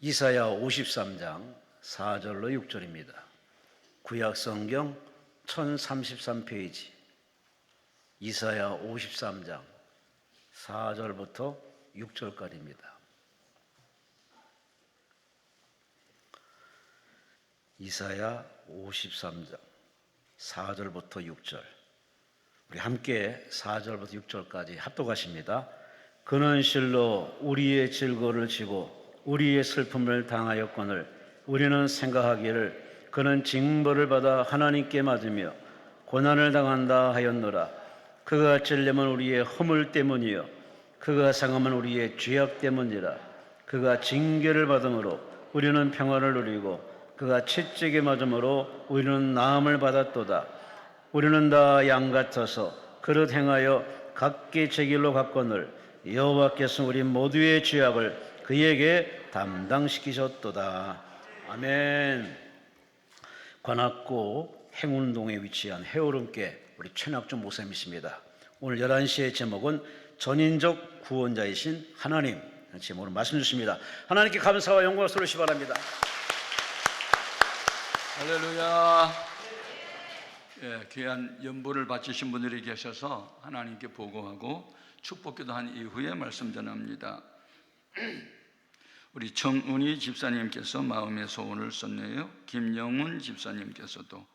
이사야 53장 4절로 6절입니다. 구약성경 1033페이지 이사야 53장 4절부터 6절까지입니다. 이사야 53장 4절부터 6절, 우리 함께 4절부터 6절까지 합독하십니다. 그는 실로 우리의 질거를 지고 우리의 슬픔을 당하였거늘 우리는 생각하기를 그는 징벌을 받아 하나님께 맞으며 고난을 당한다 하였노라. 그가 찔림은 우리의 허물 때문이요 그가 상함은 우리의 죄악 때문이라. 그가 징계를 받음으로 우리는 평화를 누리고 그가 채찍에 맞음으로 우리는 나음을 받았도다. 우리는 다 양 같아서 그릇 행하여 각기 제 길로 갔거늘 여호와께서 우리 모두의 죄악을 그에게 담당시키셨도다. 아멘. 관악구 행운동에 위치한 해오름께 우리 최낙준 목사님이십니다. 오늘 11시의 제목은 전인적 구원자이신 하나님 제목으로 말씀 주십니다. 하나님께 감사와 영광을 돌리시 바랍니다. 할렐루야. 귀한 연보를 바치신 분들이 계셔서 하나님께 보고하고 축복기도 한 이후에 말씀 전합니다. 우리 정은희 집사님께서 마음의 소원을 썼네요. 김영훈 집사님께서도,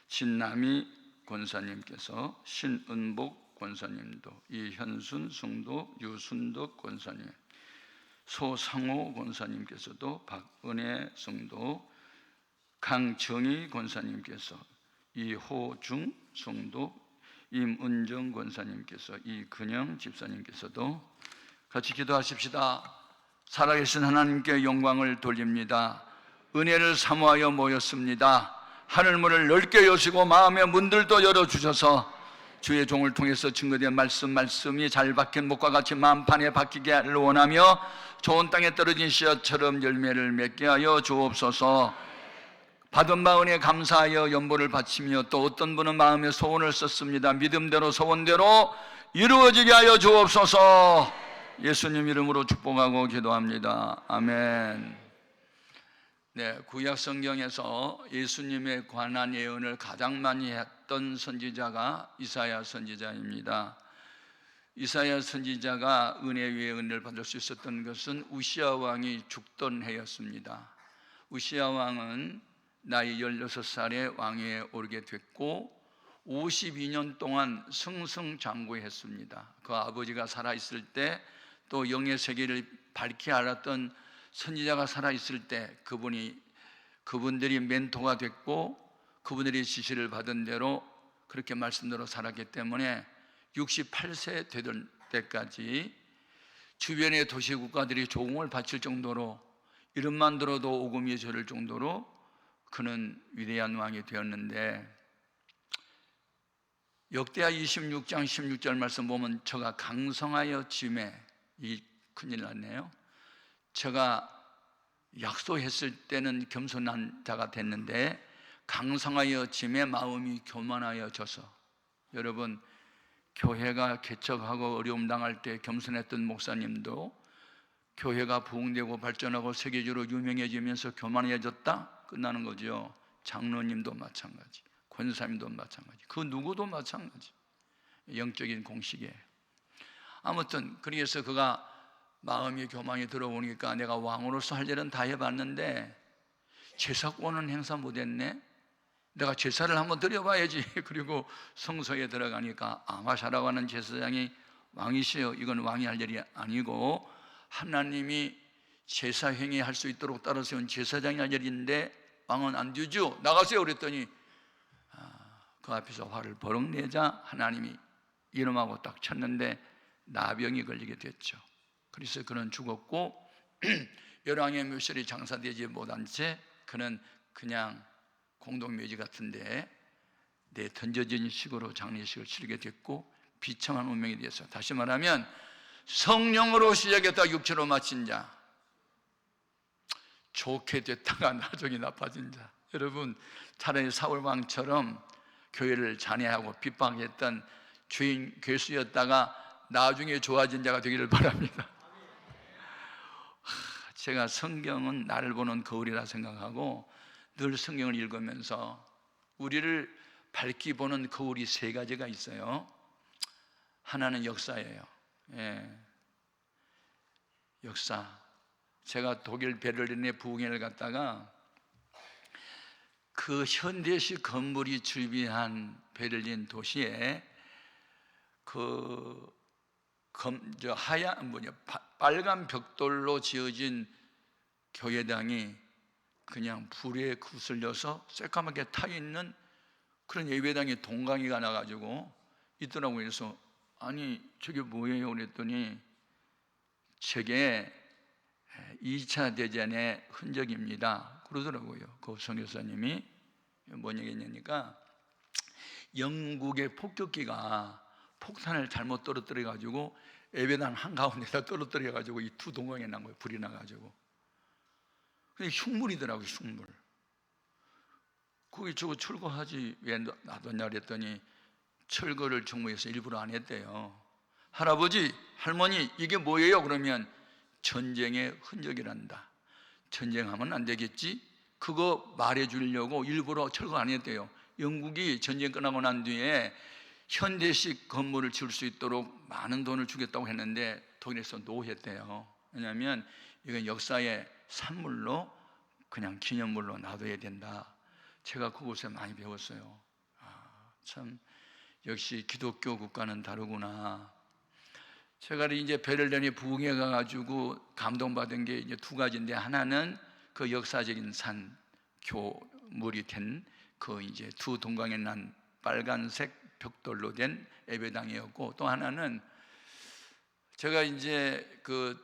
진남희 권사님께서, 신은복 권사님도, 이현순 성도, 유순덕 권사님, 소상호 권사님께서도, 박은혜 성도, 강정희 권사님께서, 이호중 성도, 임은정 권사님께서, 이근영 집사님께서도 같이 기도하십시다. 살아계신 하나님께 영광을 돌립니다. 은혜를 사모하여 모였습니다. 하늘문을 넓게 여시고 마음의 문들도 열어주셔서 주의 종을 통해서 증거된 말씀이 잘 박힌 목과 같이 만판에 박히게 하기를 원하며 좋은 땅에 떨어진 씨앗처럼 열매를 맺게 하여 주옵소서. 받은 바 은혜에 감사하여 연보를 바치며 또 어떤 분은 마음의 소원을 썼습니다. 믿음대로 소원대로 이루어지게 하여 주옵소서. 예수님 이름으로 축복하고 기도합니다. 아멘. 네, 구약 성경에서 예수님에 관한 예언을 가장 많이 했던 선지자가 이사야 선지자입니다. 이사야 선지자가 은혜 위에 은혜를 받을 수 있었던 것은 우시야 왕이 죽던 해였습니다. 우시야 왕은 나이 16살에 왕위에 오르게 됐고 52년 동안 승승장구했습니다. 그 아버지가 살아있을 때 또 영의 세계를 밝히 알았던 선지자가 살아있을 때 그분들이 멘토가 됐고 그분들이 지시를 받은 대로 그렇게 말씀대로 살았기 때문에 68세 되던 때까지 주변의 도시국가들이 조공을 바칠 정도로 이름만 들어도 오금이 저릴 정도로 그는 위대한 왕이 되었는데, 역대하 26장 16절 말씀 보면 저가 강성하여 짐에, 이 큰일 났네요. 저가 약속했을 때는 겸손한 자가 됐는데 강성하여 짐에 마음이 교만하여져서, 여러분 교회가 개척하고 어려움 당할 때 겸손했던 목사님도 교회가 부흥되고 발전하고 세계적으로 유명해지면서 교만해졌다? 끝나는 거죠. 장로님도 마찬가지, 권사님도 마찬가지, 그 누구도 마찬가지. 영적인 공식이에요. 아무튼 그래서 그가 마음이 교만이 들어오니까 내가 왕으로서 할 일은 다 해봤는데 제사권은 행사 못했네. 내가 제사를 한번 드려봐야지. 그리고 성소에 들어가니까 아마샤라고 하는 제사장이 왕이시여, 이건 왕이 할 일이 아니고 하나님이 제사 행위할 수 있도록 따로 세운 제사장이 할 일인데 왕은 안 되죠. 나가세요. 그랬더니 그 앞에서 화를 버럭 내자 하나님이 이름하고 딱 쳤는데 나병이 걸리게 됐죠. 그래서 그는 죽었고 열왕의 묘실이 장사되지 못한 채 그는 그냥 공동묘지 같은데 던져진 식으로 장례식을 치르게 됐고 비참한 운명이 되었어요. 다시 말하면 성령으로 시작했다 육체로 마친 자, 좋게 됐다가 나중에 나빠진 자. 여러분 차라리 사울왕처럼 교회를 잔해하고 핍박했던 주인 괴수였다가 나중에 좋아진 자가 되기를 바랍니다. 제가 성경은 나를 보는 거울이라 생각하고 늘 성경을 읽으면서 우리를 밝히 보는 거울이 세 가지가 있어요. 하나는 역사예요. 예. 역사. 제가 독일 베를린의 부흥회를 갔다가 그 현대식 건물이 출비한 베를린 도시에 빨간 벽돌로 지어진 교회당이 그냥 불에 구슬려서 새까맣게 타 있는 그런 예배당에 동강이가 나가지고 있더라고요. 그래서 아니 저게 뭐예요? 그랬더니 저게 2차 대전의 흔적입니다 그러더라고요. 그 선교사님이. 뭔 얘기냐니까 영국의 폭격기가 폭탄을 잘못 떨어뜨려 가지고 예배당 한가운데다 떨어뜨려 가지고 이 두 동강에 난 거예요. 불이 나가지고. 근데 흉물이더라고요. 흉물. 거기 저거 철거하지 왜 놔뒀냐 그랬더니 철거를 정부에서 일부러 안 했대요. 할아버지, 할머니 이게 뭐예요? 그러면 전쟁의 흔적이란다. 전쟁하면 안 되겠지? 그거 말해주려고 일부러 철거 안 했대요. 영국이 전쟁 끝나고 난 뒤에 현대식 건물을 지을 수 있도록 많은 돈을 주겠다고 했는데 독일에서 노했대요. 왜냐하면 이건 역사의 산물로 그냥 기념물로 놔둬야 된다. 제가 그곳에 많이 배웠어요. 참 역시 기독교 국가는 다르구나. 제가 이제 베를린에 부흥회 가가지고 감동받은 게 이제 두 가지인데, 하나는 그 역사적인 산 교물이 된 그 이제 두 동강에 난 빨간색 벽돌로 된 예배당이었고, 또 하나는 제가 이제 그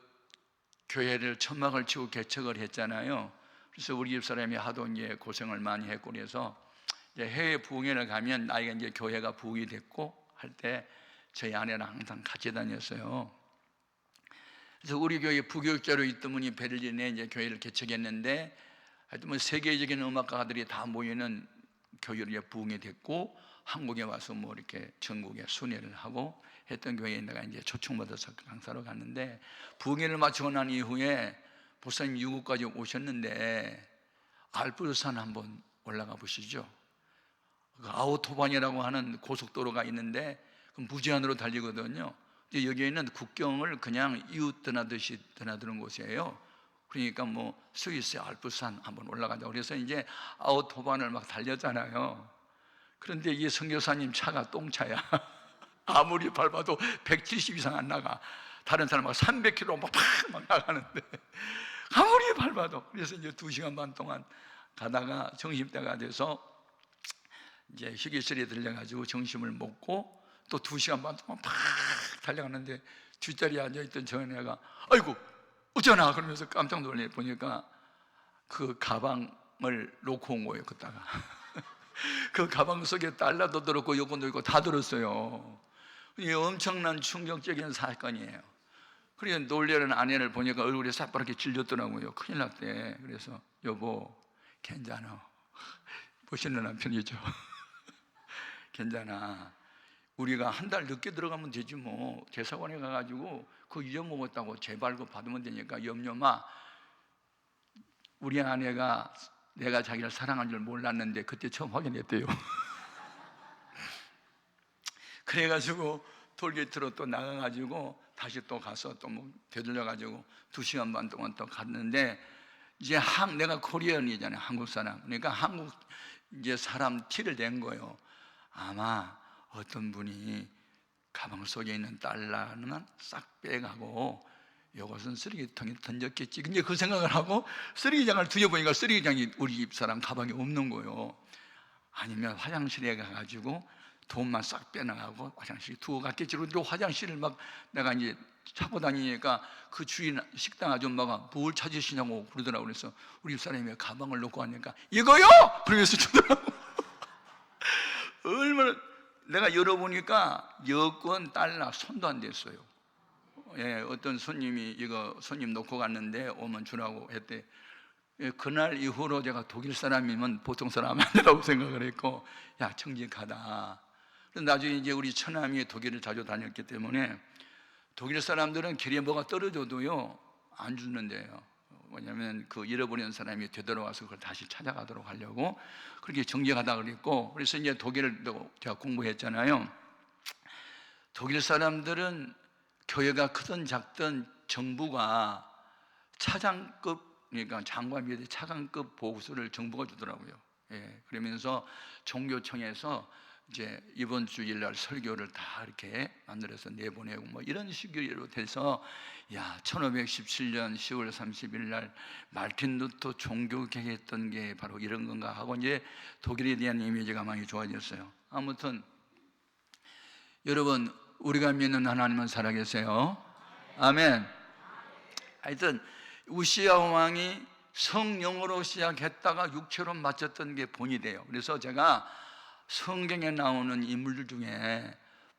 교회를 천막을 치고 개척을 했잖아요. 그래서 우리 집사람이 하도 이제 고생을 많이 했고, 그래서 이제 해외 부흥회를 가면 나이가 이제 교회가 부흥이 됐고 할 때 저희 아내랑 항상 같이 다녔어요. 그래서 우리 교회 부교육자로 있던 분이 베를린에 이제 교회를 개척했는데, 하여튼 뭐 세계적인 음악가들이 다 모이는 교회를 부흥이 됐고, 한국에 와서 뭐 이렇게 전국에 순회를 하고 했던 교회에 내가 이제 초청받아서 강사로 갔는데, 부흥회를 마치고 난 이후에 목사님 유국까지 오셨는데 알프스산 한번 올라가 보시죠. 그 아우토반이라고 하는 고속도로가 있는데 무제한으로 달리거든요. 여기에는 국경을 그냥 이웃 드나듯이 드나드는 곳이에요. 그러니까 뭐 스위스 알프스산 한번 올라가자. 그래서 이제 아우토반을 막 달렸잖아요. 그런데 이 선교사님 차가 똥차야. 아무리 밟아도 170 이상 안 나가. 다른 사람 막 300km 막 나가는데 아무리 밟아도. 그래서 이제 2시간 반 동안 가다가 점심때가 돼서 이제 휴게실에 들려가지고 점심을 먹고 또 2시간 반 동안 막 달려가는데, 뒷자리에 앉아있던 저 애가 아이고 어쩌나 그러면서 깜짝 놀래 보니까 그 가방을 놓고 온 거예요. 그다가 그 가방 속에 달러도 들었고 여권도 있고 다 들었어요. 이게 엄청난 충격적인 사건이에요. 그래서 놀래는 아내를 보니까 얼굴이 새파랗게 질렸더라고요. 큰일 났대. 그래서 여보 괜찮아. 멋있는 남편이죠. 괜찮아. 우리가 한 달 늦게 들어가면 되지 뭐. 대사관에 가가지고 그거 잊어먹었다고 재발급 받으면 되니까 염려 마. 우리 아내가 내가 자기를 사랑한 줄 몰랐는데 그때 처음 확인했대요. 그래가지고 톨게이트로 또 나가가지고 다시 또 가서 또 뭐 되돌려가지고 2시간 반 동안 또 갔는데, 이제 내가 코리안이잖아요. 한국 사람. 그러니까 한국 이제 사람 티를 낸 거예요. 아마 어떤 분이 가방 속에 있는 달러는 싹 빼가고 이것은 쓰레기통에 던졌겠지. 근데 그 생각을 하고 쓰레기장을 뒤져보니까 쓰레기장이 우리 집사람 가방에 없는 거예요. 아니면 화장실에 가가지고 돈만 싹 빼나가고 화장실에 두고 갔겠지. 그런데 화장실을 막 내가 이제 차고 다니니까 그 주인 식당 아줌마가 뭘 찾으시냐고 그러더라고. 그래서 우리 집사람이 가방을 놓고 왔으니까 이거요! 그러면서 주더라고. 얼마나 내가 열어보니까 여권 달러 손도 안 댔어요. 예, 어떤 손님이 이거 손님 놓고 갔는데 오면 주라고 했대. 예, 그날 이후로 제가 독일 사람이면 보통 사람 아니라고 생각을 했고, 야 정직하다. 나중에 이제 우리 처남이 독일을 자주 다녔기 때문에 독일 사람들은 길에 뭐가 떨어져도요 안 주는데요. 뭐냐면 그 잃어버린 사람이 되돌아와서 그걸 다시 찾아가도록 하려고 그렇게 정직하다 그랬고, 그래서 이제 독일도 제가 공부했잖아요. 독일 사람들은 교회가 크든 작든 정부가 차장급, 그러니까 장관 밑에 차관급 보고서를 정부가 주더라고요. 예, 그러면서 종교청에서 이제 이번 주일날 설교를 다 이렇게 만들어서 내보내고 뭐 이런 식으로 돼서, 야, 1517년 10월 30일 날 말틴 루터 종교개혁했던 게 바로 이런 건가 하고 이제 독일에 대한 이미지가 많이 좋아졌어요. 아무튼 여러분, 우리가 믿는 하나님은 살아계세요. 아멘. 하여튼 우시야 왕이 성령으로 시작했다가 육체로 마쳤던 게 본이 돼요. 그래서 제가 성경에 나오는 인물들 중에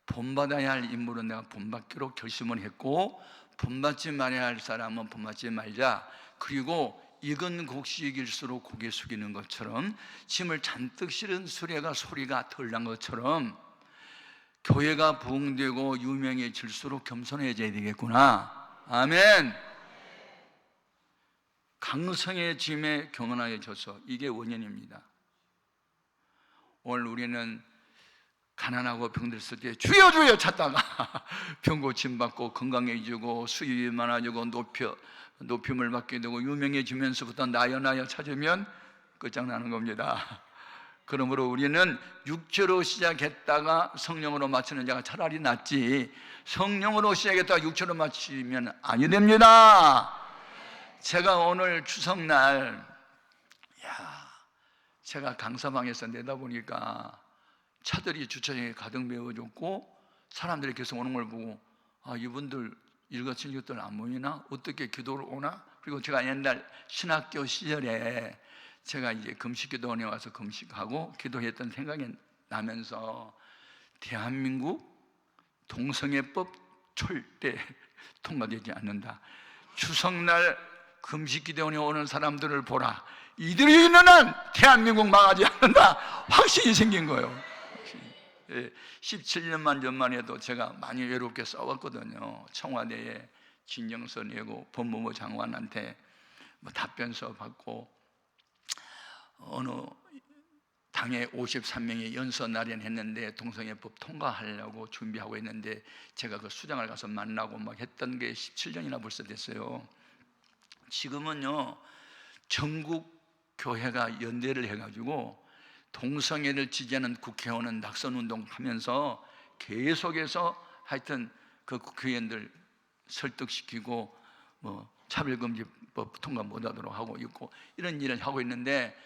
본받아야 할 인물은 내가 본받기로 결심을 했고, 본받지 말아야 할 사람은 본받지 말자. 그리고 익은 곡식일수록 고개 숙이는 것처럼, 짐을 잔뜩 실은 수레가 소리가 덜 난 것처럼 교회가 부흥되고 유명해질수록 겸손해져야 되겠구나. 아멘. 강성해짐에 교만해져서 이게 원인입니다. 오늘 우리는 가난하고 병들었을 때 주여 주여 찾다가 병 고침 받고 건강해지고 수입이 많아지고 높임을 받게 되고 유명해지면서부터 나여 찾으면 끝장나는 겁니다. 그러므로 우리는 육체로 시작했다가 성령으로 마치는 자가 차라리 낫지, 성령으로 시작했다가 육체로 마치면 아니 됩니다. 제가 오늘 추석날, 제가 강사방에서 내다보니까 차들이 주차장에 가득 메워졌고 사람들이 계속 오는 걸 보고, 이분들 일거친 것들 안 보이나? 어떻게 기도를 오나? 그리고 제가 옛날 신학교 시절에 제가 이제 금식기도원에 와서 금식하고 기도했던 생각이 나면서, 대한민국 동성애법 절대 통과되지 않는다. 추석날 금식기도원에 오는 사람들을 보라. 이들이 있는 한 대한민국 망하지 않는다. 확신이 생긴 거예요. 17년만 전만 해도 제가 많이 외롭게 싸웠거든요. 청와대에 진정서 내고 법무부 장관한테 뭐 답변서 받고, 어느 당에 53명이 연서 날연했는데 동성애법 통과하려고 준비하고 있는데, 제가 그 수장을 가서 만나고 막 했던 게 17년이나 벌써 됐어요. 지금은요, 전국 교회가 연대를 해가지고 동성애를 지지하는 국회의원은 낙선운동 하면서 계속해서 하여튼 그 국회의원들 설득시키고 뭐 차별금지법 통과 못하도록 하고 있고, 이런 일을 하고 있는데,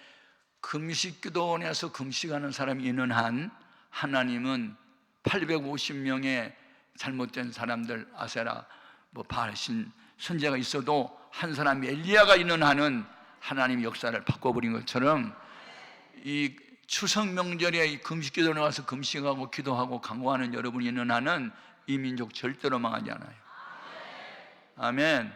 금식기도원에서 금식하는 사람이 있는 한 하나님은 850명의 잘못된 사람들, 아세라, 뭐 바알신 선제가 있어도 한 사람 엘리야가 있는 한은 하나님의 역사를 바꿔버린 것처럼, 이 추석 명절에 이 금식기도원에 와서 금식하고 기도하고 강구하는 여러분이 있는 한은 이 민족 절대로 망하지 않아요. 아멘.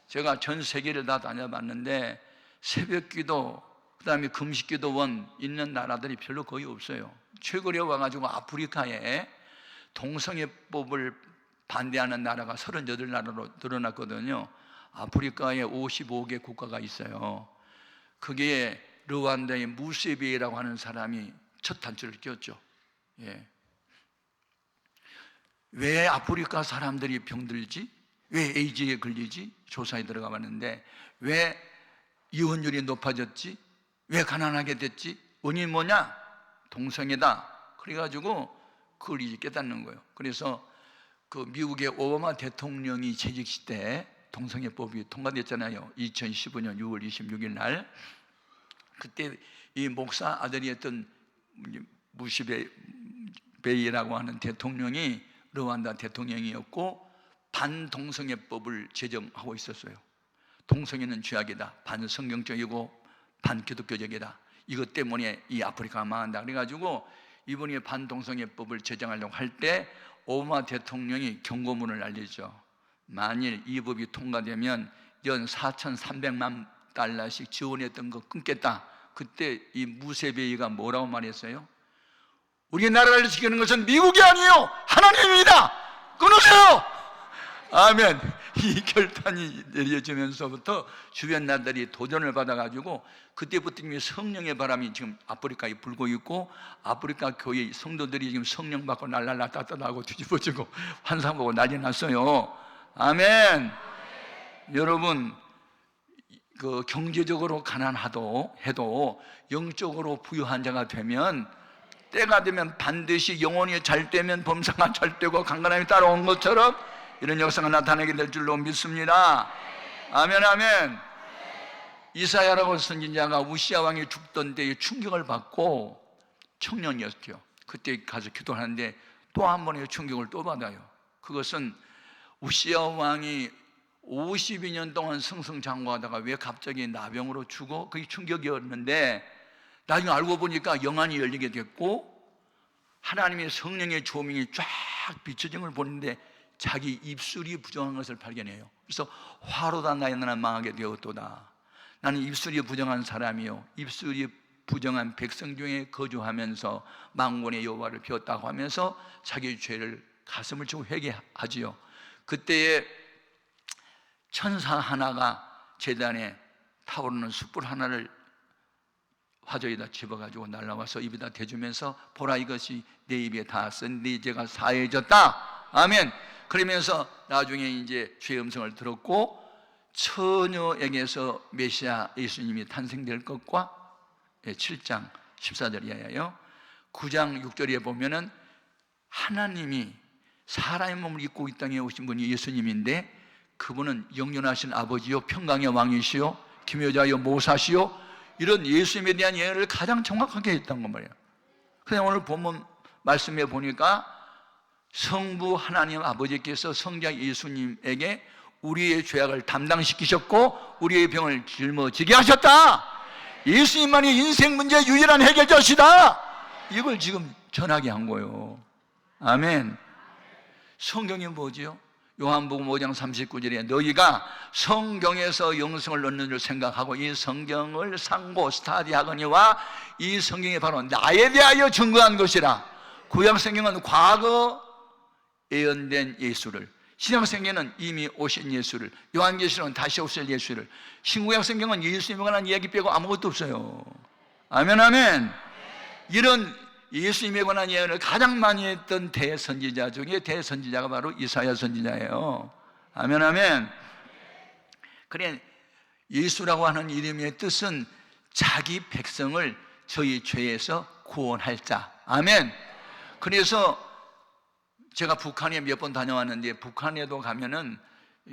제가 전 세계를 다 다녀봤는데 새벽기도, 그 다음에 금식기도원 있는 나라들이 별로 거의 없어요. 최근에 와가지고 아프리카에 동성애법을 반대하는 나라가 38나라로 늘어났거든요. 아프리카에 55개 국가가 있어요. 그게 르완다의 무세베이라고 하는 사람이 첫 단추를 꼈죠. 예. 왜 아프리카 사람들이 병들지? 왜 에이즈에 걸리지? 조사에 들어가 봤는데, 왜 이혼율이 높아졌지? 왜 가난하게 됐지? 원인이 뭐냐? 동성애다. 그래가지고 그걸 이제 깨닫는 거예요. 그래서 그 미국의 오바마 대통령이 재직 시대에 동성애법이 통과됐잖아요. 2015년 6월 26일 날. 그때 이 목사 아들이었던 무시베이라고 하는 대통령이 르완다 대통령이었고, 반동성애법을 제정하고 있었어요. 동성애는 죄악이다, 반성경적이고 반기독교적이다, 이것 때문에 이 아프리카가 망한다. 그래가지고 이번에 반동성애법을 제정하려고 할 때 오바마 대통령이 경고문을 날리죠. 만일 이 법이 통과되면 연 4,300만 달러씩 지원했던 거 끊겠다. 그때 이 무세베이가 뭐라고 말했어요? 우리나라를 지키는 것은 미국이 아니에요, 하나님입니다. 끊으세요. 아멘. 이 결단이 내려지면서부터 주변 나라들이 도전을 받아가지고 그때부터 이미 성령의 바람이 지금 아프리카에 불고 있고, 아프리카 교회 성도들이 지금 성령 받고 날랄라 따뜻하고 뒤집어지고 환상 보고 난리 났어요. 아멘. 여러분, 그 경제적으로 가난하도 해도 영적으로 부유한 자가 되면, 때가 되면 반드시 영혼이 잘 되면 범사가 잘 되고 강건함이 따라온 것처럼 이런 역사가 나타나게 될 줄로 믿습니다. 아멘, 아멘. 이사야라고 선지자가 우시아 왕이 죽던 때에 충격을 받고, 청년이었죠. 그때 가서 기도하는데 또 한 번의 충격을 또 받아요. 그것은 우시아 왕이 52년 동안 승승장구하다가 왜 갑자기 나병으로 죽어? 그게 충격이었는데, 나중에 알고 보니까 영안이 열리게 됐고 하나님의 성령의 조명이 쫙 비춰진 걸 보는데 자기 입술이 부정한 것을 발견해요. 그래서 화로다 나는 망하게 되었도다. 나는 입술이 부정한 사람이요, 입술이 부정한 백성 중에 거주하면서 만군의 여호와를 비웠다고 하면서 자기 죄를 가슴을 치고 회개하지요. 그때에 천사 하나가 제단에 타오르는 숯불 하나를 화저에다 집어가지고 날라와서 입에다 대주면서, 보라, 이것이 내 입에 닿았으니 네 죄가 사해졌다. 아멘. 그러면서 나중에 이제 죄의 음성을 들었고, 처녀에게서 메시아 예수님이 탄생될 것과 7장 14절이에요. 9장 6절에 보면은 하나님이 사람의 몸을 입고 이 땅에 오신 분이 예수님인데, 그분은 영존하신 아버지요, 평강의 왕이시요, 기묘자요, 모사시요, 이런 예수님에 대한 예언을 가장 정확하게 했던 건 말이에요. 그래서 오늘 본문 말씀에 보니까 성부 하나님 아버지께서 성자 예수님에게 우리의 죄악을 담당시키셨고 우리의 병을 짊어지게 하셨다. 예수님만이 인생 문제의 유일한 해결자시다. 이걸 지금 전하게 한 거예요. 아멘. 성경이 뭐지요? 요한복음 5장 39절에 너희가 성경에서 영생을 얻는 줄 생각하고 이 성경을 상고 스타디하거니와 이 성경이 바로 나에 대하여 증거한 것이라. 구약성경은 과거 예언된 예수를, 신약성경은 이미 오신 예수를, 요한계시록은 다시 오실 예수를, 신구약성경은 예수님에 관한 이야기 빼고 아무것도 없어요. 아멘, 아멘. 이런 예수님에 관한 예언을 가장 많이 했던 대선지자 중에 대선지자가 바로 이사야 선지자예요. 아멘, 아멘. 그래, 예수라고 하는 이름의 뜻은 자기 백성을 저희 죄에서 구원할 자. 아멘. 그래서 제가 북한에 몇 번 다녀왔는데, 북한에도 가면은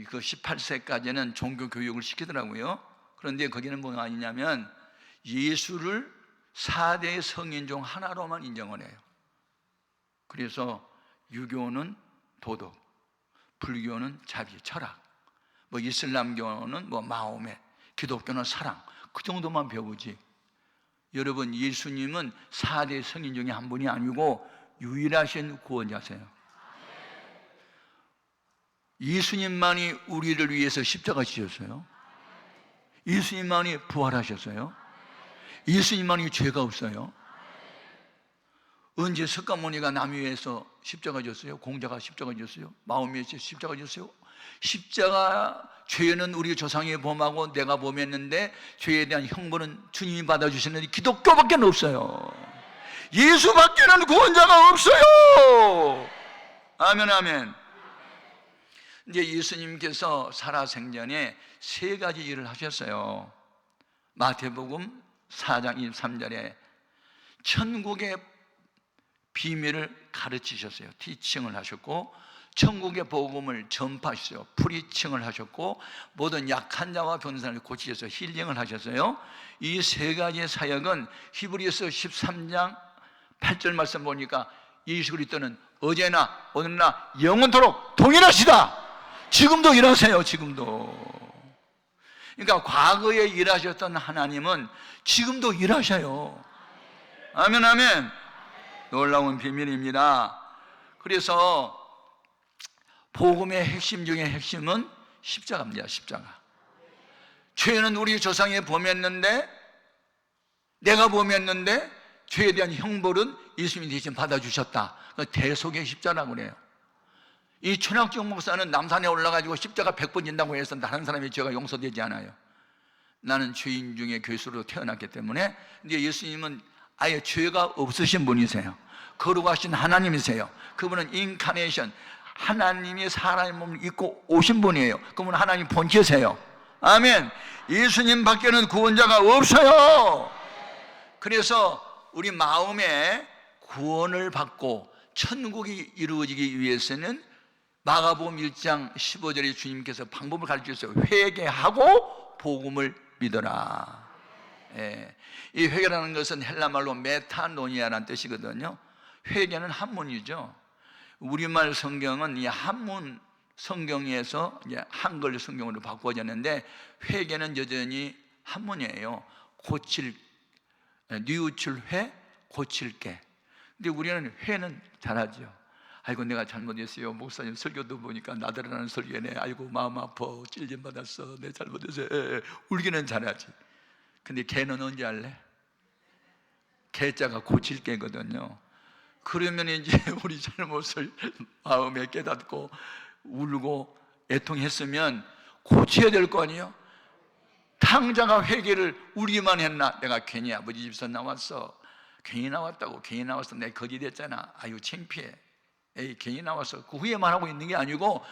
그 18세까지는 종교 교육을 시키더라고요. 그런데 거기는 뭐가 아니냐면 예수를 4대 성인 중 하나로만 인정을 해요. 그래서 유교는 도덕, 불교는 자비, 철학, 뭐 이슬람교는 뭐 마호메, 기독교는 사랑, 그 정도만 배우지. 여러분, 예수님은 4대 성인 중에 한 분이 아니고 유일하신 구원자세요. 예수님만이 우리를 위해서 십자가 지셨어요. 예수님만이 부활하셨어요. 예수님만이 죄가 없어요. 언제 석가모니가 남위에서 십자가 졌어요? 공자가 십자가 졌어요? 마음에서 십자가 졌어요? 십자가, 죄는 우리 조상이 범하고 내가 범했는데 죄에 대한 형벌은 주님이 받아주시는데 기독교밖에 없어요. 예수밖에는 구원자가 없어요. 아멘, 아멘. 이제 예수님께서 살아생전에 3가지 일을 하셨어요. 마태복음 4장 23절에 천국의 비밀을 가르치셨어요. 티칭을 하셨고, 천국의 복음을 전파하셨어요. 프리칭을 하셨고, 모든 약한 자와 병사를 고치셔서 힐링을 하셨어요. 이 3가지의 사역은 히브리서 13장 8절 말씀 보니까 예수 그리스도는 어제나 오늘나 영원토록 동일하시다. 지금도 일하세요. 지금도. 그러니까 과거에 일하셨던 하나님은 지금도 일하셔요. 아멘, 아멘. 놀라운 비밀입니다. 그래서 복음의 핵심 중에 핵심은 십자가입니다. 십자가. 죄는 우리 조상이 범했는데, 내가 범했는데 죄에 대한 형벌은 예수님이 대신 받아주셨다. 대속의 십자가라고 그래요. 이 최낙정 목사는 남산에 올라가지고 십자가 100번 진다고 해서 다른 사람의 죄가 용서되지 않아요. 나는 죄인 중에 괴수로 태어났기 때문에. 근데 예수님은 아예 죄가 없으신 분이세요. 거룩하신 하나님이세요. 그분은 인카네이션, 하나님이 사람의 몸을 입고 오신 분이에요. 그분은 하나님 본체세요. 아멘. 예수님 밖에는 구원자가 없어요. 그래서 우리 마음에 구원을 받고 천국이 이루어지기 위해서는 마가복음 1장 15절에 주님께서 방법을 가르치셨어요. 회개하고 복음을 믿어라. 예. 이 회개라는 것은 헬라말로 메타노니아라는 뜻이거든요. 회개는 한문이죠. 우리말 성경은 이 한문 성경에서 이제 한글 성경으로 바꿔졌는데, 회개는 여전히 한문이에요. 뉘우칠 회, 고칠게. 근데 우리는 회는 잘하죠. 아이고 내가 잘못했어요. 목사님 설교도 보니까 나들어라는 설교네. 아이고 마음 아파. 찔림 받았어. 내 잘못했어요. 울기는 잘하지. 근데 개는 언제 할래? 개자가 고칠게거든요. 그러면 이제 우리 잘못을 마음에 깨닫고 울고 애통했으면 고쳐야 될 거 아니에요? 탕자가 회개를 우리만 했나? 내가 괜히 아버지 집에서 나왔어. 괜히 나왔다고. 괜히 나와서 내가 거지 됐잖아. 아이고 창피해. 에이 괜히 나와서. 그 후회만 하고 있는 게 아니고,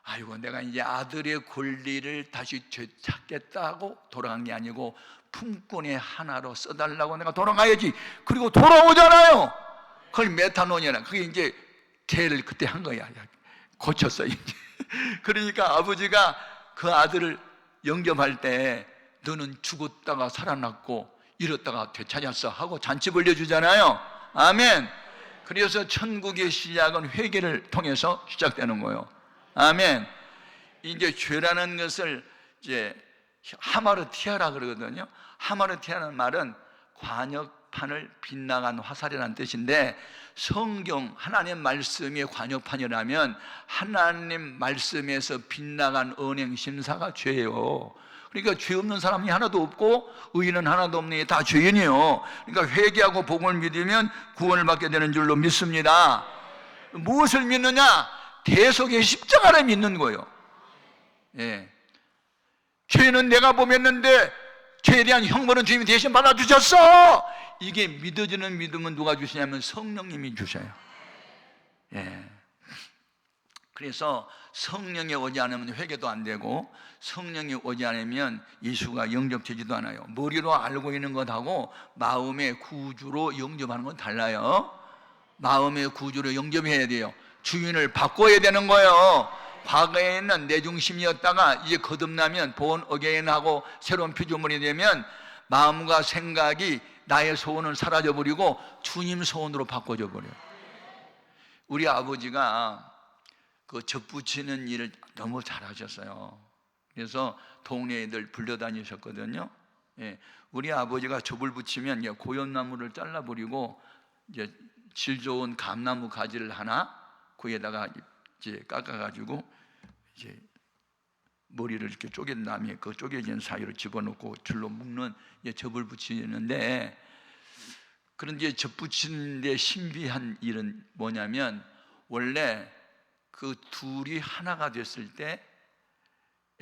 아이고 내가 이제 아들의 권리를 다시 되찾겠다고 돌아간 게 아니고 품꾼의 하나로 써달라고 내가 돌아가야지. 그리고 돌아오잖아요. 그걸 메타노니아라. 그게 이제 개를 그때 한 거야. 고쳤어 이제. 그러니까 아버지가 그 아들을 영접할 때 너는 죽었다가 살아났고 잃었다가 되찾았어 하고 잔치 벌려주잖아요. 아멘. 그래서 천국의 시작은 회개를 통해서 시작되는 거예요. 아멘. 이제 죄라는 것을 이제 하마르티아라 그러거든요. 하마르티아라는 말은 관역판을 빗나간 화살이라는 뜻인데, 성경 하나님 말씀의 관역판이라면 하나님 말씀에서 빗나간 언행 심사가 죄예요. 그러니까 죄 없는 사람이 하나도 없고 의인은 하나도 없는 게 다 죄인이에요. 그러니까 회개하고 복음을 믿으면 구원을 받게 되는 줄로 믿습니다. 무엇을 믿느냐? 대속의 십자가를 믿는 거예요. 예. 죄는 내가 범했는데 죄에 대한 형벌은 주님이 대신 받아주셨어. 이게 믿어지는 믿음은 누가 주시냐면 성령님이 주셔요. 예. 그래서 성령이 오지 않으면 회개도 안 되고, 성령이 오지 않으면 예수가 영접되지도 않아요. 머리로 알고 있는 것하고 마음의 구주로 영접하는 건 달라요. 마음의 구주로 영접해야 돼요. 주인을 바꿔야 되는 거예요. 과거에는 내 중심이었다가 이제 거듭나면 본 어게인하고 새로운 피조물이 되면 마음과 생각이 나의 소원을 사라져버리고 주님 소원으로 바꿔져 버려요. 우리 아버지가 그 젖붙이는 일을 너무 잘하셨어요. 그래서 동네 애들 불려다니셨거든요. 예, 우리 아버지가 젖을 붙이면 고염나무를 잘라버리고 이제 질 좋은 감나무 가지를 하나 거기에다가 이제 깎아가지고 이제 머리를 이렇게 쪼갠 다음에 그 쪼개진 사이로 집어넣고 줄로 묶는 젖을 붙이는데, 그런데 젖 붙이는데 신비한 일은 뭐냐면, 원래 그 둘이 하나가 됐을 때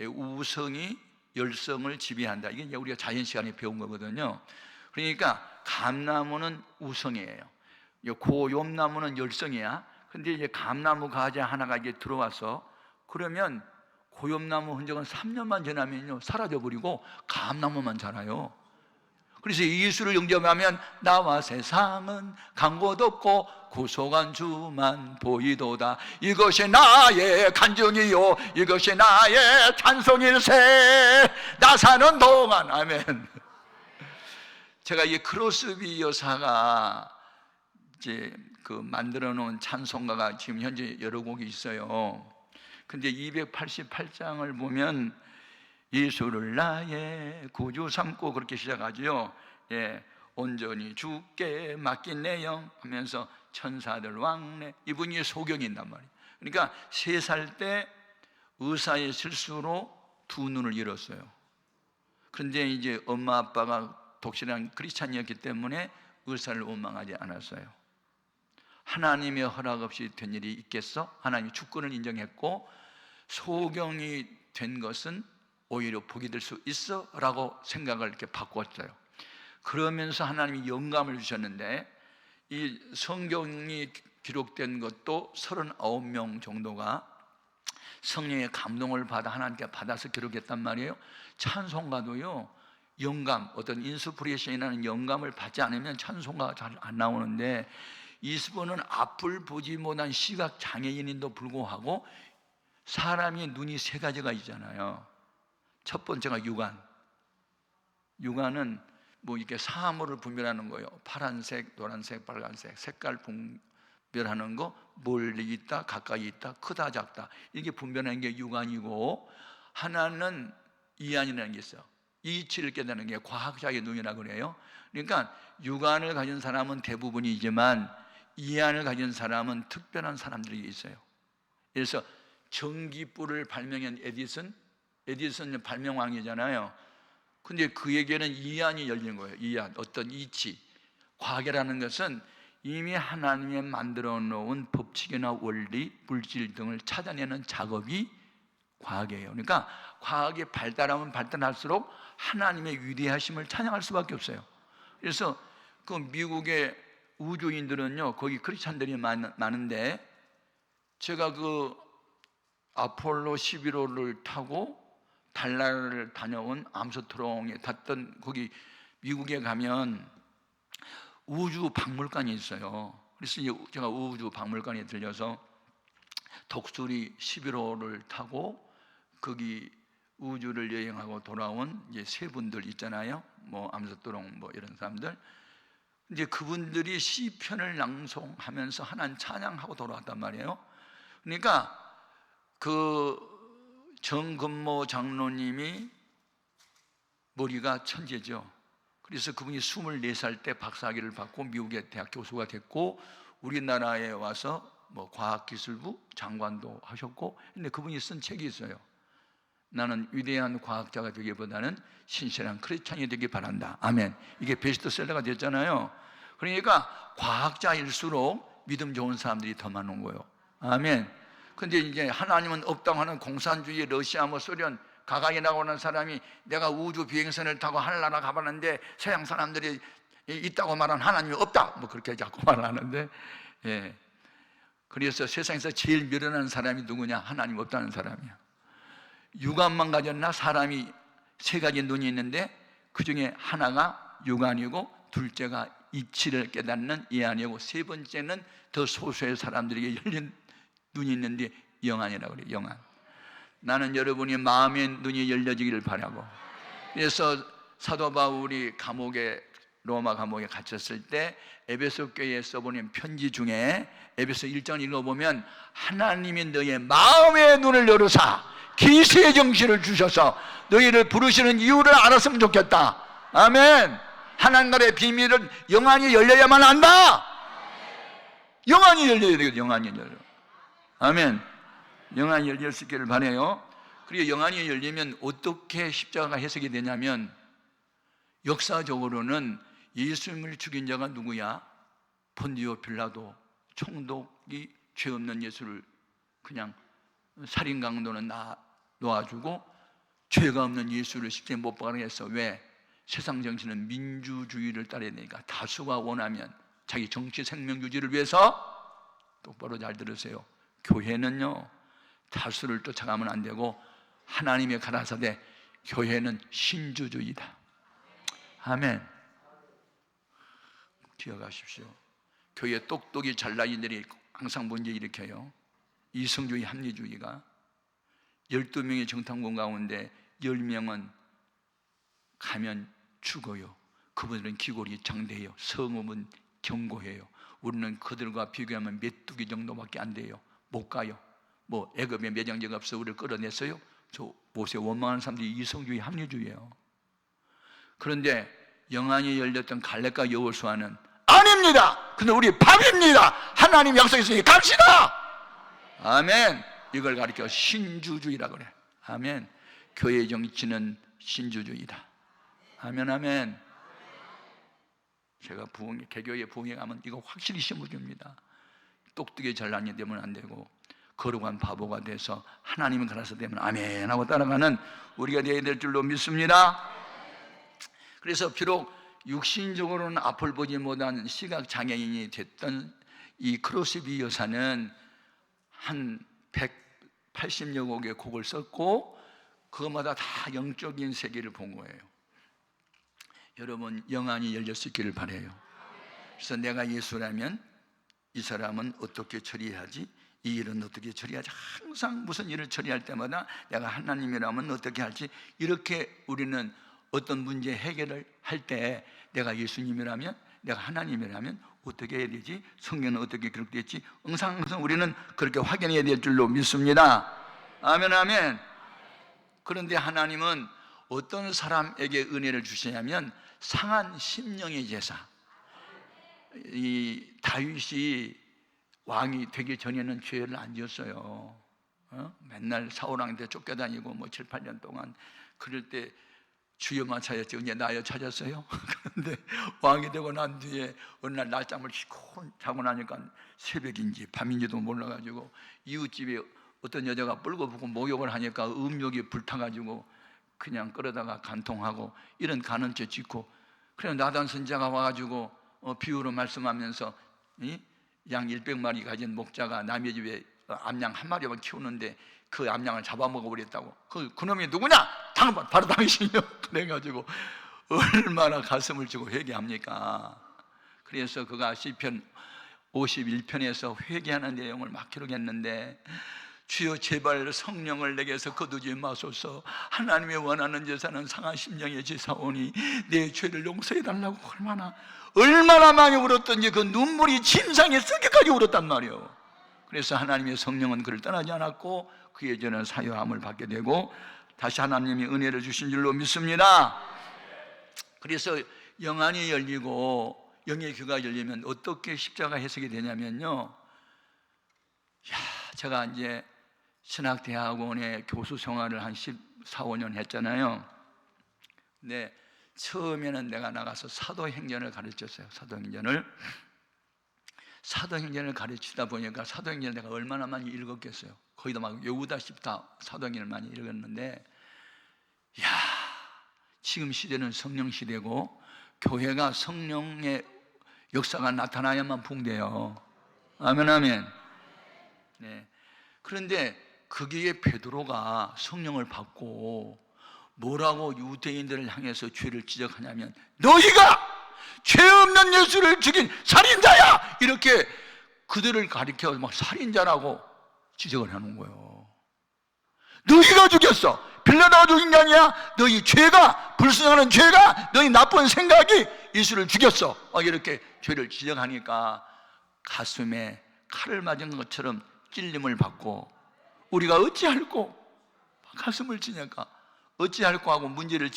우성이 열성을 지배한다. 이게 우리가 자연 시간에 배운 거거든요. 그러니까 감나무는 우성이에요. 고염나무는 열성이야. 근데 이제 감나무 가지 하나가 이제 들어와서, 그러면 고염나무 흔적은 3년만 지나면요 사라져버리고 감나무만 자라요. 그래서 예수를 영접하면 나와 세상은 간 곳 없고 구속한 주만 보이도다. 이것이 나의 간증이요 이것이 나의 찬송일세. 나 사는 동안. 아멘. 제가 이 크로스비 여사가 이제 그 만들어 놓은 찬송가가 지금 현재 여러 곡이 있어요. 근데 288장을 보면 예수를 나의 구주 삼고 그렇게 시작하죠. 예, 온전히 주께 맡긴 내 영 하면서 천사들 왕래, 이분이 소경인단 말이에요. 그러니까 3살 때 의사의 실수로 2 눈을 잃었어요. 그런데 이제 엄마 아빠가 독실한 크리스찬이었기 때문에 의사를 원망하지 않았어요. 하나님의 허락 없이 된 일이 있겠어? 하나님이 주권을 인정했고 소경이 된 것은 오히려 복이 될 수 있어 라고 생각을 이렇게 바꿨어요. 그러면서 하나님이 영감을 주셨는데, 이 성경이 기록된 것도 39명 정도가 성령의 감동을 받아 하나님께 받아서 기록했단 말이에요. 찬송가도요, 영감, 어떤 인스피레이션이라는 영감을 받지 않으면 찬송가가 잘 안 나오는데, 이스분은 앞을 보지 못한 시각 장애인인도 불구하고 사람이 눈이 세 가지가 있잖아요. 첫 번째가 육안. 육안은 뭐 이렇게 사물을 분별하는 거예요. 파란색, 노란색, 빨간색, 색깔 분별하는 거, 멀리 있다, 가까이 있다, 크다, 작다, 이게 분별하는 게 육안이고, 하나는 이안이라는 게 있어요. 이치를 깨닫는 게 과학자의 눈이라고 그래요. 그러니까 육안을 가진 사람은 대부분이지만 이안을 가진 사람은 특별한 사람들이 있어요. 그래서 전기불을 발명한 에디슨 발명왕이잖아요. 근데 그에게는 이안이 열린 거예요. 이안, 어떤 이치. 과학이라는 것은 이미 하나님이 만들어 놓은 법칙이나 원리, 물질 등을 찾아내는 작업이 과학이에요. 그러니까 과학이 발달하면 발달할수록 하나님의 위대하심을 찬양할 수밖에 없어요. 그래서 그 미국의 우주인들은요, 거기 크리스찬들이 많은데, 제가 그 아폴로 11호를 타고 달나라를 다녀온 암스트롱에 탔던, 거기 미국에 가면 우주 박물관이 있어요. 그래서 제가 우주 박물관에 들려서 독수리 11호를 타고 거기 우주를 여행하고 돌아온 이제 세 분들 있잖아요. 뭐 암스트롱 뭐 이런 사람들. 이제 그분들이 시편을 낭송하면서 하나님 찬양하고 돌아왔단 말이에요. 그러니까 그 정근모 장로님이 머리가 천재죠. 그래서 그분이 24살 때 박사학위를 받고 미국의 대학 교수가 됐고, 우리나라에 와서 뭐 과학기술부 장관도 하셨고, 근데 그분이 쓴 책이 있어요. 나는 위대한 과학자가 되기보다는 신실한 크리스찬이 되기 바란다. 아멘. 이게 베스트셀러가 됐잖아요. 그러니까 과학자일수록 믿음 좋은 사람들이 더 많은 거예요. 아멘. 근데 이제 하나님은 없다고 하는 공산주의 러시아 뭐 소련 가가인이라고 하는 사람이 내가 우주 비행선을 타고 하늘나라 가봤는데 서양 사람들이 있다고 말하는 하나님이 없다, 뭐 그렇게 자꾸 말하는데, 예. 그래서 세상에서 제일 미련한 사람이 누구냐? 하나님 없다는 사람이야. 육안만 가졌나? 사람이 세 가지 눈이 있는데 그 중에 하나가 육안이고, 둘째가 이치를 깨닫는 이안이고, 세 번째는 더 소수의 사람들에게 열린 눈이 있는데 영안이라고 그래요. 영안. 나는 여러분이 마음의 눈이 열려지기를 바라고, 그래서 사도 바울이 로마 감옥에 갇혔을 때 에베소 교회에 써보낸 편지 중에 에베소 1장 읽어보면, 하나님이 너의 마음의 눈을 열으사 기세의 정신을 주셔서 너희를 부르시는 이유를 알았으면 좋겠다. 아멘. 하나님 나라의 비밀은 영안이 열려야만 한다. 영안이 열려야 되거든요. 영안이 열려. 아멘. 영안이 열릴 수 있기를 바라요. 그리고 영안이 열리면 어떻게 십자가가 해석이 되냐면, 역사적으로는 예수님을 죽인 자가 누구야? 본디오 빌라도 총독이 죄 없는 예수를 그냥 살인 강도는 놓아주고 죄가 없는 예수를 십자가에 못 박게 했어. 왜? 세상 정치는 민주주의를 따라야 되니까. 다수가 원하면 자기 정치 생명 유지를 위해서, 똑바로 잘 들으세요, 교회는요 다수를 쫓아가면 안 되고 하나님의 가라사대 교회는 신주주의다. 아멘. 기억하십시오. 교회 똑똑이 잘나이들이 항상 문제 일으켜요. 이성주의, 합리주의가. 12명의 정탐꾼 가운데 10명은 가면 죽어요. 그분들은 기골이 장대해요. 성읍은 견고해요. 우리는 그들과 비교하면 메뚜기 정도밖에 안 돼요. 못 가요. 뭐 애굽에 매장제가 없어 우리를 끌어냈어요? 저 모세 원망하는 사람들이 이성주의, 합리주의예요. 그런데 영안이 열렸던 갈렙과 여호수아는 아닙니다. 근데 우리 밥입니다. 하나님 약속했으니 갑시다. 아멘. 이걸 가리켜 신주주의라고 그래. 아멘. 교회 정치는 신주주의다. 아멘, 아멘. 제가 개교에 부흥회 가면 이거 확실히 심어줍니다. 똑똑히 잘난이 되면 안 되고 거룩한 바보가 돼서 하나님을 갈아서 되면 아멘 하고 따라가는 우리가 되어야 될 줄로 믿습니다. 그래서 비록 육신적으로는 앞을 보지 못한 시각장애인이 됐던 이 크로스비 여사는 한 180여 곡의 곡을 썼고 그것마다 다 영적인 세계를 본 거예요. 여러분 영안이 열릴 수 있기를 바라요. 그래서 내가 예수라면 이 사람은 어떻게 처리해야지, 이 일은 어떻게 처리하지, 항상 무슨 일을 처리할 때마다 내가 하나님이라면 어떻게 할지, 이렇게 우리는 어떤 문제 해결을 할 때 내가 예수님이라면, 내가 하나님이라면 어떻게 해야 되지, 성경은 어떻게 기록됐지, 항상 우리는 그렇게 확인해야 될 줄로 믿습니다. 아멘 아멘. 그런데 하나님은 어떤 사람에게 은혜를 주시냐면 상한 심령의 제사. 이 다윗이 왕이 되기 전에는 죄를 안 지었어요. 맨날 사울왕한테 쫓겨다니고 뭐 7, 8년 동안 그럴 때 주여만 찾았지 언제 나여 찾았어요? 그런데 왕이 되고 난 뒤에 어느 날 낮잠을 쉬고 자고 나니까 새벽인지 밤인지도 몰라가지고 이웃집에 어떤 여자가 뻘거벗고 목욕을 하니까 음욕이 불타가지고 그냥 끌어다가 간통하고 이런 간언죄 짓고, 그래서 나단 선지자가 와가지고 비유로 말씀하면서 양 100마리 가진 목자가 남의 집에 암양 한 마리만 키우는데 그 암양을 잡아먹어 버렸다고. 그 놈이 누구냐? 바로 당신이요. 그래가지고 얼마나 가슴을 주고 회개합니까? 그래서 그가 시편 51편에서 회개하는 내용을 막 기록했는데, 주여 제발 성령을 내게서 거두지 마소서. 하나님이 원하는 제사는 상한 심령의 제사오니 내 죄를 용서해 달라고 얼마나 많이 울었던지 그 눈물이 침상에 썩기까지 울었단 말이에요. 그래서 하나님의 성령은 그를 떠나지 않았고 그의 죄는 사유함을 받게 되고 다시 하나님이 은혜를 주신 줄로 믿습니다. 그래서 영안이 열리고 영의 귀가 열리면 어떻게 십자가 해석이 되냐면요, 제가 이제 신학대학원에 교수 생활을 한 14, 15년 했잖아요. 근데 처음에는 내가 나가서 사도행전을 가르쳤어요. 사도행전을 가르치다 보니까 사도행전을 내가 얼마나 많이 읽었겠어요. 거기다 막 외우다 싶다 사도행전을 많이 읽었는데, 지금 시대는 성령 시대고 교회가 성령의 역사가 나타나야만 붕대요. 아멘 아멘. 네. 그런데 거기에 베드로가 성령을 받고 뭐라고 유대인들을 향해서 죄를 지적하냐면 너희가 죄 없는 예수를 죽인 살인자야! 이렇게 그들을 가리켜 막 살인자라고 지적을 하는 거예요. 너희가 죽였어. 빌라도가 죽인 게 아니야. 너희 죄가, 불순하는 죄가, 너희 나쁜 생각이 예수를 죽였어. 막 이렇게 죄를 지적하니까 가슴에 칼을 맞은 것처럼 찔림을 받고 우리가 어찌할꼬? 가슴을 치니까 어찌할꼬 하고 문제를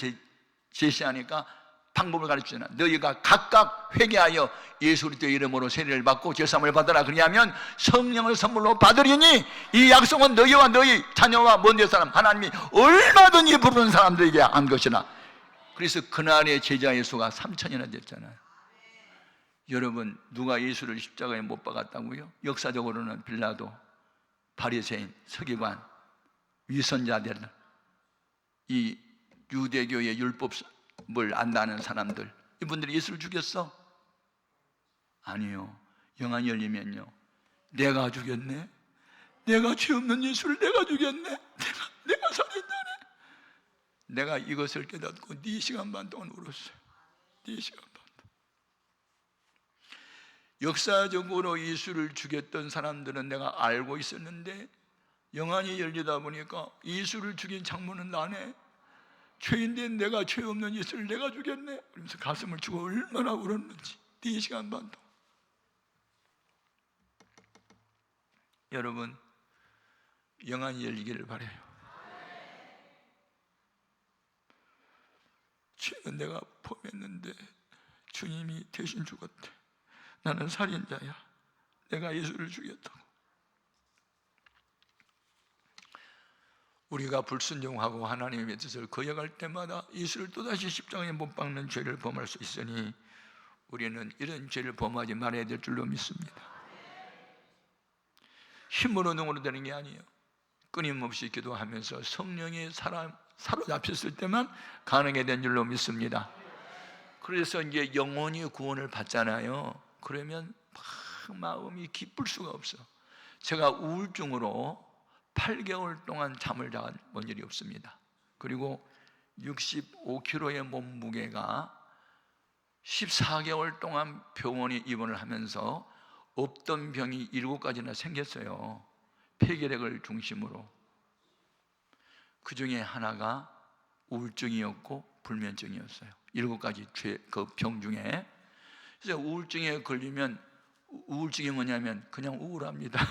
제시하니까 방법을 가르치잖아. 너희가 각각 회개하여 예수 그리스도의 이름으로 세례를 받고 죄사함을 받으라. 그리하면 성령을 선물로 받으리니 이 약속은 너희와 너희 자녀와 먼 데 사람 하나님이 얼마든지 부르는 사람들에게 한 것이나. 그래서 그날의 제자의 수가 3,000이나 됐잖아요. 여러분, 누가 예수를 십자가에 못 박았다고요? 역사적으로는 빌라도, 바리새인, 서기관, 위선자들, 이 유대교의 율법을 안다는 사람들, 이분들이 예수를 죽였어? 아니요. 영안이 열리면요, 내가 죽였네? 내가 죄 없는 예수를 내가 죽였네? 내가 살인자네? 내가 이것을 깨닫고 4시간 반 동안 울었어요. 4시간 반. 역사적으로 예수를 죽였던 사람들은 내가 알고 있었는데 영안이 열리다 보니까 예수를 죽인 장모는 나네. 죄인된 내가 죄 없는 예수를 내가 죽였네. 그러면서 가슴을 치고 얼마나 울었는지 4시간 반 동안. 여러분, 영안이 열리기를 바라요. 죄는 내가 범했는데 주님이 대신 죽었대. 나는 살인자야. 내가 예수를 죽였다고. 우리가 불순종하고 하나님의 뜻을 거역할 때마다 예수를 또다시 십자가에 못 박는 죄를 범할 수 있으니 우리는 이런 죄를 범하지 말아야 될 줄로 믿습니다. 힘으로 능으로 되는 게 아니에요. 끊임없이 기도하면서 성령이 사로잡혔을 때만 가능해 된 줄로 믿습니다. 그래서 이제 영혼이 구원을 받잖아요. 그러면 막 마음이 기쁠 수가 없어. 제가 우울증으로 8개월 동안 잠을 자본 일이 없습니다. 그리고 65kg의 몸무게가 14개월 동안 병원에 입원을 하면서 없던 병이 7가지나 생겼어요. 폐결핵을 중심으로. 그 중에 하나가 우울증이었고 불면증이었어요. 7가지 그 병 중에. 그래서 우울증에 걸리면, 우울증이 뭐냐면 그냥 우울합니다.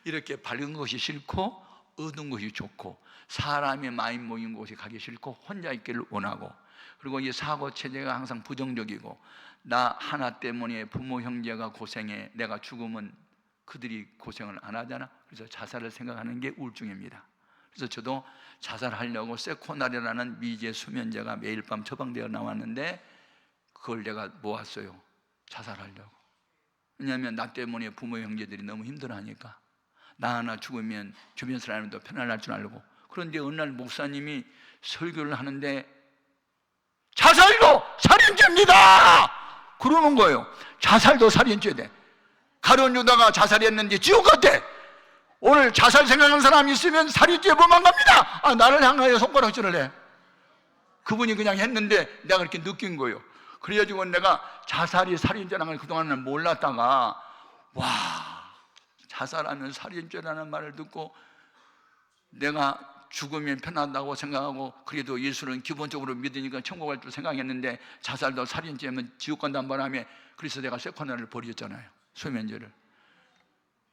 이렇게 밝은 것이 싫고 어두운 것이 좋고 사람이 많이 모인 곳에 가기 싫고 혼자 있기를 원하고, 그리고 이 사고 체제가 항상 부정적이고 나 하나 때문에 부모 형제가 고생해, 내가 죽으면 그들이 고생을 안 하잖아. 그래서 자살을 생각하는 게 우울증입니다. 그래서 저도 자살하려고 세코날이라는 미제 수면제가 매일 밤 처방되어 나왔는데 그걸 내가 모았어요. 자살하려고. 왜냐하면 나 때문에 부모 형제들이 너무 힘들어하니까 나 하나 죽으면 주변 사람들도 편안할 줄 알고. 그런데 어느 날 목사님이 설교를 하는데 자살도 살인죄입니다 그러는 거예요. 자살도 살인죄대. 가룟 유다가 자살했는데 지옥 갔대. 오늘 자살 생각하는 사람이 있으면 살인죄 범한 겁니다. 나를 향하여 손가락질을 해. 그분이 그냥 했는데 내가 그렇게 느낀 거예요. 그래가지고 내가 자살이 살인죄라는 걸 그동안은 몰랐다가, 와, 자살하면 살인죄라는 말을 듣고 내가 죽으면 편하다고 생각하고, 그래도 예수는 기본적으로 믿으니까 천국 갈 줄 생각했는데 자살도 살인죄면 지옥 간다는 바람에, 그래서 내가 세코나를 버렸잖아요. 수면제를.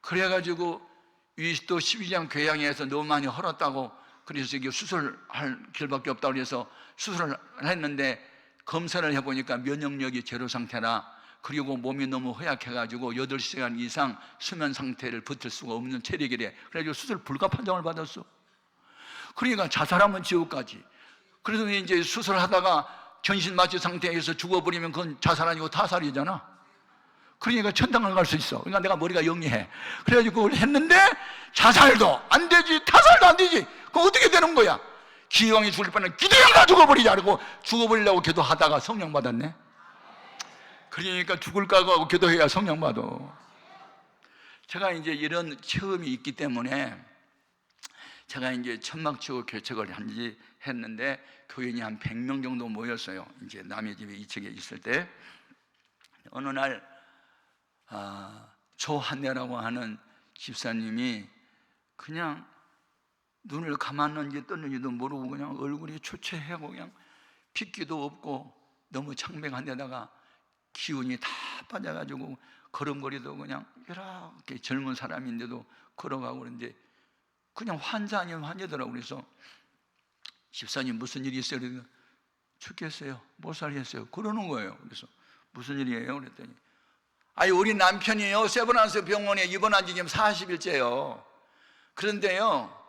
그래가지고 위시도 12장 교양에서 너무 많이 헐었다고, 그래서 이게 수술할 길밖에 없다고 해서 수술을 했는데 검사를 해보니까 면역력이 제로 상태라, 그리고 몸이 너무 허약해가지고 8시간 이상 수면 상태를 버틸 수가 없는 체력이래. 그래가지고 수술 불가 판정을 받았어. 그러니까 자살하면 지옥까지. 그래서 이제 수술하다가 전신마취 상태에서 죽어버리면 그건 자살 아니고 타살이잖아. 그러니까 천당을 갈 수 있어. 그러니까 내가 머리가 영리해. 그래가지고 그걸 했는데 자살도 안 되지, 타살도 안 되지. 그럼 어떻게 되는 거야? 기왕이 죽을 뻔한 기도해라 죽어버리자. 그러고 죽어버리려고 기도하다가 성령 받았네. 그러니까 죽을 각오하고 기도해야 성령 받아. 제가 이제 이런 체험이 있기 때문에 제가 이제 천막치고 개척을 했는데 교인이 한 100명 정도 모였어요. 이제 남의 집에 이쪽에 있을 때 어느 날 조한내라고 하는 집사님이 그냥 눈을 감았는지 떴는지도 모르고 그냥 얼굴이 초췌하고 그냥 핏기도 없고 너무 창백한 데다가 기운이 다 빠져가지고 걸음걸이도 그냥 이렇게 젊은 사람인데도 걸어가고 그러는데 그냥 환자 아니면 환자더라고. 그래서 집사님 무슨 일이 있어요? 그러니까 죽겠어요. 못 살겠어요. 그러는 거예요. 그래서 무슨 일이에요? 그랬더니 우리 남편이요 세브란스 병원에 입원한 지 지금 40일째요. 그런데요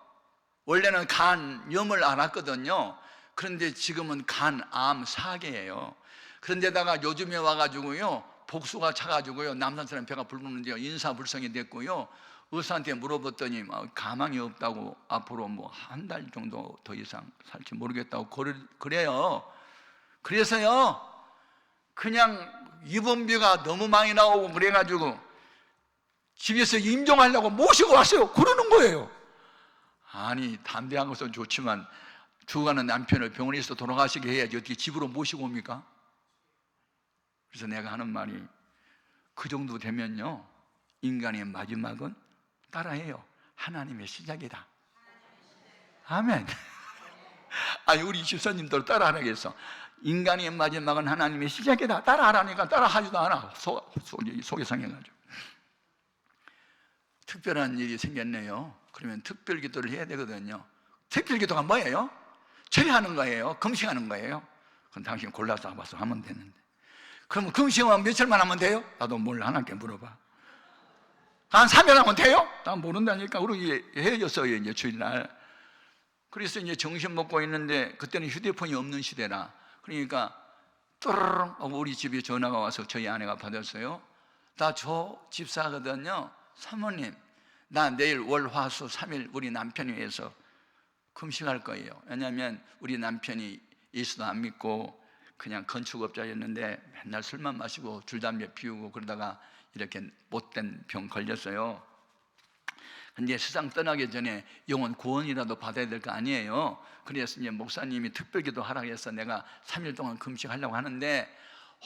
원래는 간염을 앓았거든요. 그런데 지금은 간암 4개예요. 그런데다가 요즘에 와가지고요 복수가 차가지고요 남산 사람 배가 부르는데요 인사불성이 됐고요. 의사한테 물어봤더니 가망이 없다고 앞으로 뭐 한 달 정도 더 이상 살지 모르겠다고 그래요. 그래서요 그냥 입원비가 너무 많이 나오고 그래가지고 집에서 임종하려고 모시고 왔어요. 그러는 거예요. 아니 담대한 것은 좋지만 죽어가는 남편을 병원에서 돌아가시게 해야지 어떻게 집으로 모시고 옵니까? 그래서 내가 하는 말이 그 정도 되면요 인간의 마지막은 따라해요. 하나님의 시작이다. 아멘. 우리 집사님들 따라하라겠어. 인간의 마지막은 하나님의 시작이다. 따라하라니까 따라하지도 않아. 속이 상해가지고. 특별한 일이 생겼네요. 그러면 특별기도를 해야 되거든요. 특별기도가 뭐예요? 절하는 거예요? 금식하는 거예요? 그럼 당신 골라서 와서 하면 되는데. 그럼 금식하면 며칠만 하면 돼요? 나도 몰라. 하나님께 물어봐. 한 3일 하면 돼요? 나 모른다니까. 우리 헤어졌어요 이제 주일날. 그래서 이제 점심 먹고 있는데 그때는 휴대폰이 없는 시대라. 그러니까 또르르 우리 집에 전화가 와서 저희 아내가 받았어요. 나 저 집사거든요. 사모님, 나 내일 월, 화, 수 3일 우리 남편이 위해서 금식할 거예요. 왜냐하면 우리 남편이 예수도 안 믿고 그냥 건축업자였는데 맨날 술만 마시고 줄담배 피우고 그러다가 이렇게 못된 병 걸렸어요. 근데 세상 떠나기 전에 영혼 구원이라도 받아야 될 거 아니에요. 그래서 이제 목사님이 특별기도 하라고 해서 내가 3일 동안 금식하려고 하는데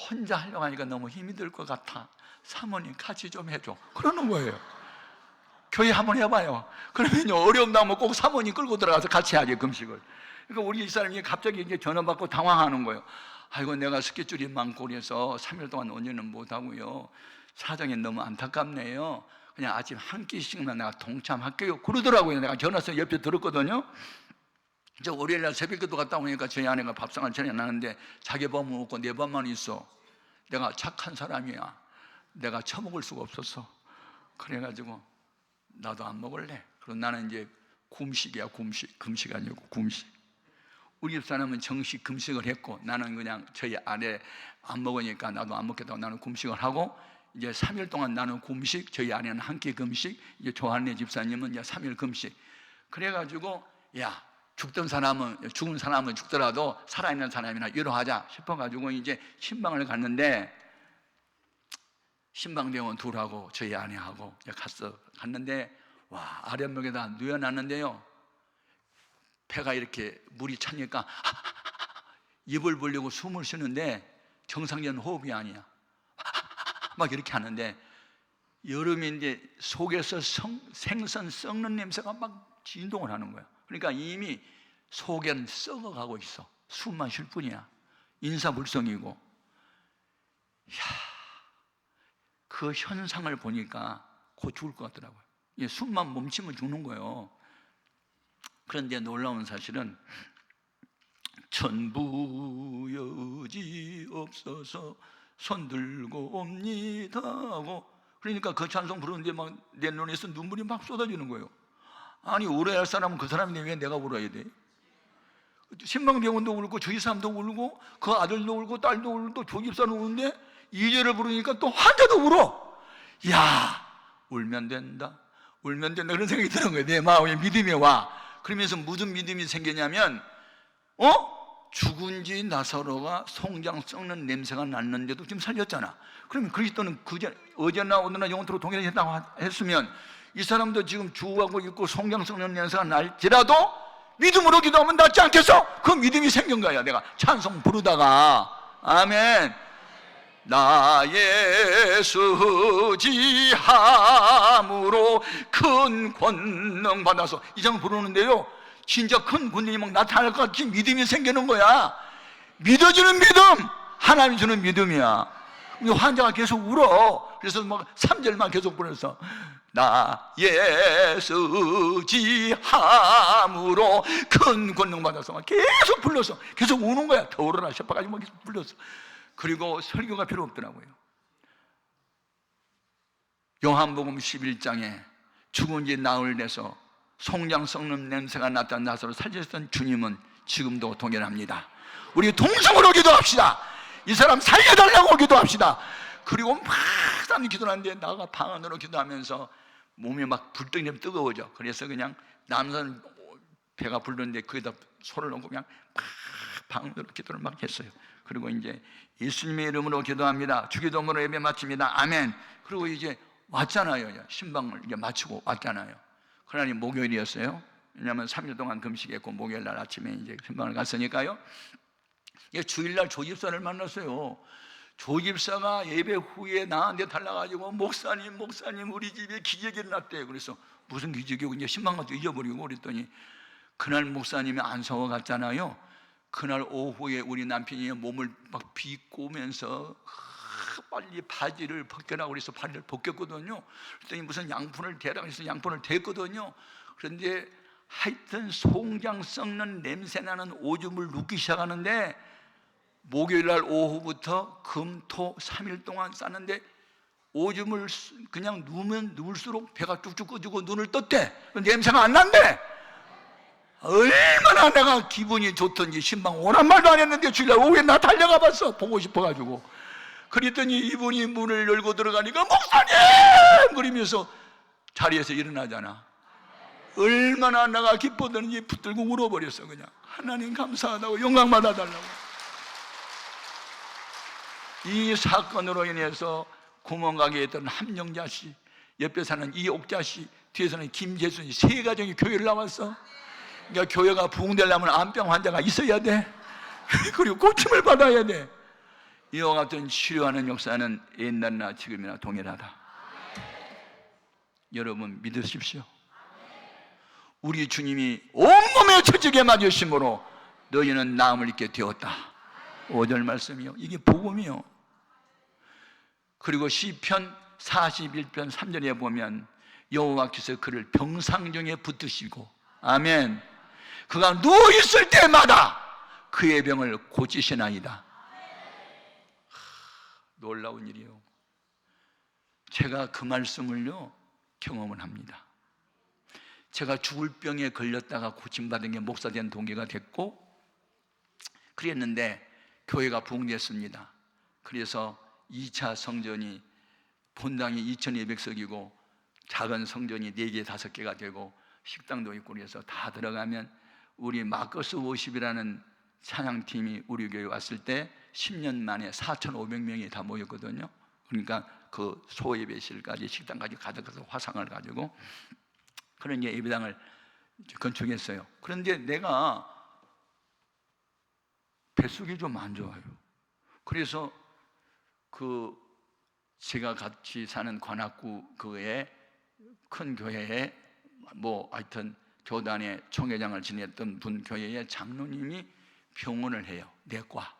혼자 하려고 하니까 너무 힘이 들 것 같아. 사모님 같이 좀 해줘. 그러는 거예요. 교회 한번 해봐요. 그러면 어려움 나면 꼭 사모님 끌고 들어가서 같이 하게 금식을. 그러니까 우리 이 사람이 갑자기 이제 전화 받고 당황하는 거예요. 아이고 내가 스케줄이 많고 그래서 3일 동안 언제는 못 하고요. 사정이 너무 안타깝네요. 그냥 아침 한 끼씩만 내가 동참할게요. 그러더라고요. 내가 전화해서 옆에 들었거든요. 저 월요일날 새벽기도 갔다 오니까 저희 아내가 밥상을 차려놨는데 자기 밥만 먹고 내 밥만 있어. 내가 착한 사람이야. 내가 처먹을 수가 없었어. 그래가지고 나도 안 먹을래. 그럼 나는 이제 금식이야. 금식 아니고 금식. 우리 집사람은 정식 금식을 했고 나는 그냥 저희 아내 안 먹으니까 나도 안 먹겠다고 나는 금식을 하고 이제 3일 동안 나는 금식, 저희 아내는 한 끼 금식, 이제 조한래 집사님은 이제 3일 금식. 그래가지고 야 죽은 사람은 죽더라도 살아있는 사람이나 위로하자 싶어가지고 이제 신방을 갔는데 신방병원 둘하고 저희 아내하고 갔는데 와 아랫목에다 누워놨는데요. 배가 이렇게 물이 차니까 입을 벌리고 숨을 쉬는데 정상적인 호흡이 아니야. 막 이렇게 하는데 여름인데 속에서 생선 썩는 냄새가 막 진동을 하는 거야. 그러니까 이미 속엔 썩어가고 있어. 숨만 쉴 뿐이야. 인사불성이고. 이야, 그 현상을 보니까 곧 죽을 것 같더라고요. 숨만 멈추면 죽는 거예요. 그런데 놀라운 사실은 천부여지 없어서 손 들고 옵니다 하고 그러니까 그 찬송 부르는데 막 내 눈에서 눈물이 막 쏟아지는 거예요. 아니 울어야 할 사람은 그 사람인데 왜 내가 울어야 돼? 신방병원도 울고 저희 사람도 울고 그 아들도 울고 딸도 울고 조집사도 우는데 2절을 부르니까 또 환자도 울어. 야 울면 된다 울면 된다 그런 생각이 드는 거예요. 내 마음에 믿음이 와. 그러면서 무슨 믿음이 생기냐면 죽은 지 나사로가 송장 썩는 냄새가 났는데도 지금 살렸잖아. 그러면 그리스도는 어제나 오늘나 영원토록 동일하다고 했으면 이 사람도 지금 죽어가고 있고 송장 썩는 냄새가 날지라도 믿음으로 기도하면 낫지 않겠어? 그 믿음이 생긴 거야. 내가 찬송 부르다가 아멘. 나의 수지함으로 큰 권능 받아서 이 장 부르는데요. 진짜 큰 권능이 막 나타날 것 같이 믿음이 생기는 거야. 믿어주는 믿음, 하나님이 주는 믿음이야. 환자가 계속 울어. 그래서 막 3절만 계속 부르면서 나의 수지함으로 큰 권능 받아서 막 계속 불러서 계속 우는 거야. 더 울어라 싶어가지고 막 계속 불렀어. 그리고 설교가 필요 없더라고요. 요한복음 11장에 죽은 지 나흘 돼서 송장 썩는 냄새가 났던 나사로 살리셨던 주님은 지금도 동일합니다. 우리 동성으로 기도합시다. 이 사람 살려달라고 기도합시다. 그리고 막 사람이 기도하는데 나가 방 안으로 기도하면서 몸이 막 불덩이처럼 뜨거워져. 그래서 그냥 남산 배가 부르는데 거기다 손을 넣고 그냥 막 방으로 기도를 막 했어요. 그리고 이제 예수님의 이름으로 기도합니다. 주기도문으로 예배 마칩니다. 아멘. 그리고 이제 왔잖아요. 신방을 이제 마치고 왔잖아요. 그러니 목요일이었어요. 왜냐하면 3일 동안 금식했고 목요일 날 아침에 이제 신방을 갔으니까요. 주일날 조집사를 만났어요. 조집사가 예배 후에 나한테 달라가지고 목사님 우리 집에 기적이 일어났대요. 그래서 무슨 기적이고 이제 신방 가서 잊어버리고 그랬더니 그날 목사님이 안성어 갔잖아요. 그날 오후에 우리 남편이 몸을 막 비꼬면서 빨리 바지를 벗겨라고 그래서 바지를 벗겼거든요. 그랬더니 무슨 양푼을 대라고 해서 양푼을 댔거든요. 그런데 하여튼 송장 썩는 냄새나는 오줌을 눕기 시작하는데 목요일날 오후부터 금, 토 3일 동안 쌌는데 오줌을 그냥 누우면 누울수록 배가 쭉쭉 꺼지고 눈을 떴대. 냄새가 안 난대. 얼마나 내가 기분이 좋던지 신방 오란 말도 안 했는데 주일날 오후에 나 달려가 봤어. 보고 싶어가지고. 그랬더니 이분이 문을 열고 들어가니까 목사님! 그러면서 자리에서 일어나잖아. 얼마나 내가 기뻐드는지 붙들고 울어버렸어. 그냥 하나님 감사하다고, 영광 받아달라고. 이 사건으로 인해서 구멍가게에 있던 함영자씨, 옆에 사는 이옥자씨, 뒤에서는 김재순이, 세 가정이 교회를 나왔어. 그러니까 교회가 부흥되려면 암병 환자가 있어야 돼. 그리고 고침을 받아야 돼. 이와 같은 치료하는 역사는 옛날이나 지금이나 동일하다. 여러분 믿으십시오. 우리 주님이 온몸에 처지게 맞으심으로 너희는 나음을 입게 되었다. 5절 말씀이요, 이게 복음이요. 그리고 시편 41편 3절에 보면 여호와께서 그를 병상 중에 붙드시고, 아멘, 그가 누워있을 때마다 그의 병을 고치시나이다. 놀라운 일이요. 제가 그 말씀을요 경험을 합니다. 제가 죽을 병에 걸렸다가 고침받은 게 목사 된 동기가 됐고, 그랬는데 교회가 부흥됐습니다. 그래서 2차 성전이, 본당이 2200석이고 작은 성전이 4개 5개가 되고 식당도 있고, 그래서 다 들어가면 우리 마커스 워십이라는 찬양팀이 우리 교회 왔을 때 10년 만에 4,500명이 다 모였거든요. 그러니까 그 소예배실까지 식당까지 가득해서 화상을 가지고 그런 예배당을 건축했어요. 그런데 내가 뱃속이 좀 안 좋아요. 그래서 제가 같이 사는 관악구 그의 큰 교회에 하여튼 교단의 총회장을 지냈던 분 교회의 장로님이 병원을 해요. 내과.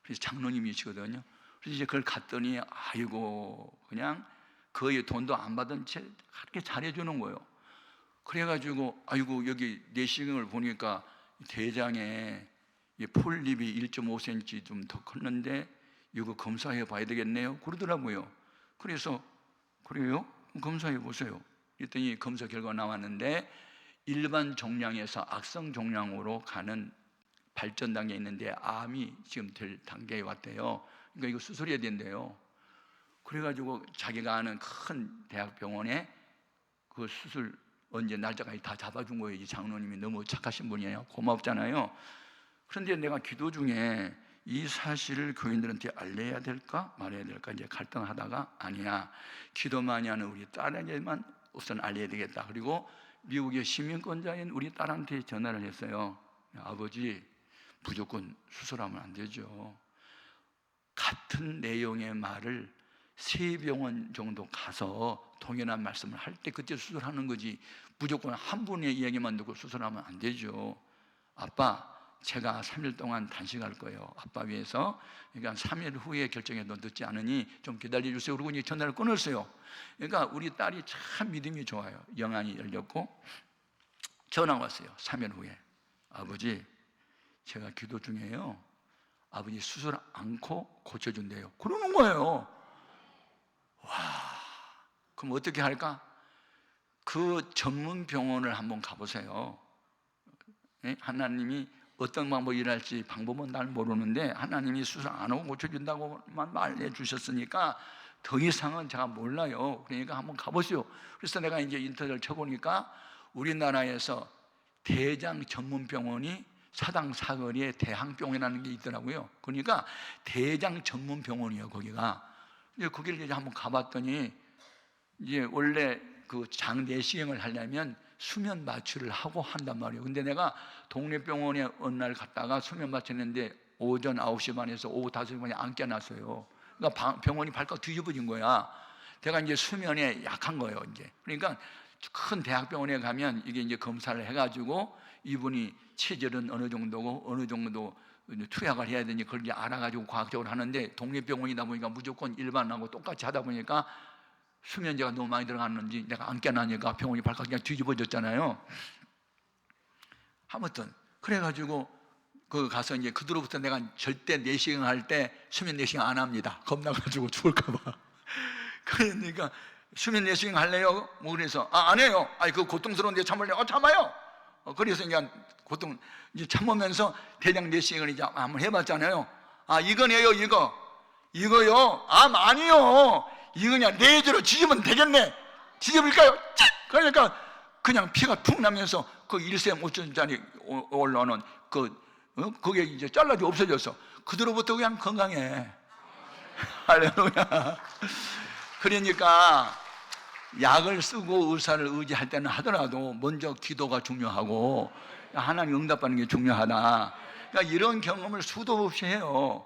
그래서 장로님이시거든요. 그래서 이제 그걸 갔더니 아이고 그냥 거의 돈도 안 받은 채 그렇게 잘해주는 거예요. 그래가지고 아이고 여기 내시경을 보니까 대장에 폴립이 1.5cm 좀 더 컸는데 이거 검사해 봐야 되겠네요 그러더라고요. 그래서 그래요? 검사해 보세요. 그랬더니 검사 결과 나왔는데 일반 종양에서 악성 종양으로 가는 발전 단계에 있는데 암이 지금 될 단계에 왔대요. 그러니까 이거 수술해야 된대요. 그래가지고 자기가 아는 큰 대학병원에 그 수술 언제 날짜까지 다 잡아준 거예요. 이 장로님이 너무 착하신 분이에요. 고맙잖아요. 그런데 내가 기도 중에 이 사실을 교인들한테 알려야 될까 말해야 될까 이제 갈등하다가 아니야, 기도 많이 하는 우리 딸에게만 우선 알려야 되겠다. 그리고 미국의 시민권자인 우리 딸한테 전화를 했어요. 아버지 무조건 수술하면 안 되죠. 같은 내용의 말을 3병원 정도 가서 동일한 말씀을 할 때 그때 수술하는 거지 무조건 한 분의 이야기만 듣고 수술하면 안 되죠. 아빠 제가 3일 동안 단식할 거예요. 아빠 위해서. 그러니까 3일 후에 결정해도 늦지 않으니 좀 기다려주세요. 그러고 이제 전화를 끊었어요. 그러니까 우리 딸이 참 믿음이 좋아요. 영안이 열렸고 전화가 왔어요. 3일 후에. 아버지 제가 기도 중에요. 아버지 수술 않고 고쳐준대요. 그러는 거예요. 와, 그럼 어떻게 할까? 그 전문 병원을 한번 가보세요. 하나님이 어떤 방법이 일할지 방법은 날 모르는데 하나님이 수술 안 하고 고쳐준다고만 말해 주셨으니까 더 이상은 제가 몰라요. 그러니까 한번 가보시오. 그래서 내가 이제 인터넷을 쳐보니까 우리나라에서 대장 전문병원이 사당 사거리에 대항병원이라는 게 있더라고요. 그러니까 대장 전문병원이에요. 거기가. 이제 거기를 이제 한번 가봤더니 이제 원래 그 장 내시경을 하려면 수면 마취를 하고 한단 말이에요. 근데 내가 동네 병원에 어느 날 갔다가 수면 마취했는데 오전 9시 반에서 오후 5시 반에 안 깨놨어요. 그러니까 병원이 발칵 뒤집어진 거야. 내가 이제 수면에 약한 거예요. 이제 그러니까 큰 대학병원에 가면 이게 이제 검사를 해가지고 이분이 체질은 어느 정도고 어느 정도 투약을 해야 되니 그걸 이제 알아가지고 과학적으로 하는데 동네 병원이다 보니까 무조건 일반하고 똑같이 하다 보니까 수면제가 너무 많이 들어갔는지 내가 안 깨나니까 병원이 발칵 그냥 뒤집어졌잖아요. 아무튼 그래가지고 그 가서 이제 그 뒤로부터 내가 절대 내시경 할 때 수면 내시경 안 합니다. 겁나가지고 죽을까봐. 그러니까 수면 내시경 할래요? 뭐 그래서 안 해요. 아니 그 고통스러운데 참을래요? 참아요. 그래서 이제 고통 이제 참으면서 대장 내시경을 이제 한번 해봤잖아요. 이거네요, 이거요. 암 아니요. 이거 그냥 내주로 지지면 되겠네. 뒤집을까요? 찍! 그러니까 그냥 피가 툭 나면서 그 1cm 5cm짜리 올라오는 그게 이제 잘라져 없어졌어. 그대로부터 그냥 건강해. 할렐루야. 그러니까 약을 쓰고 의사를 의지할 때는 하더라도 먼저 기도가 중요하고 하나님 응답하는 게 중요하다. 그러니까 이런 경험을 수도 없이 해요.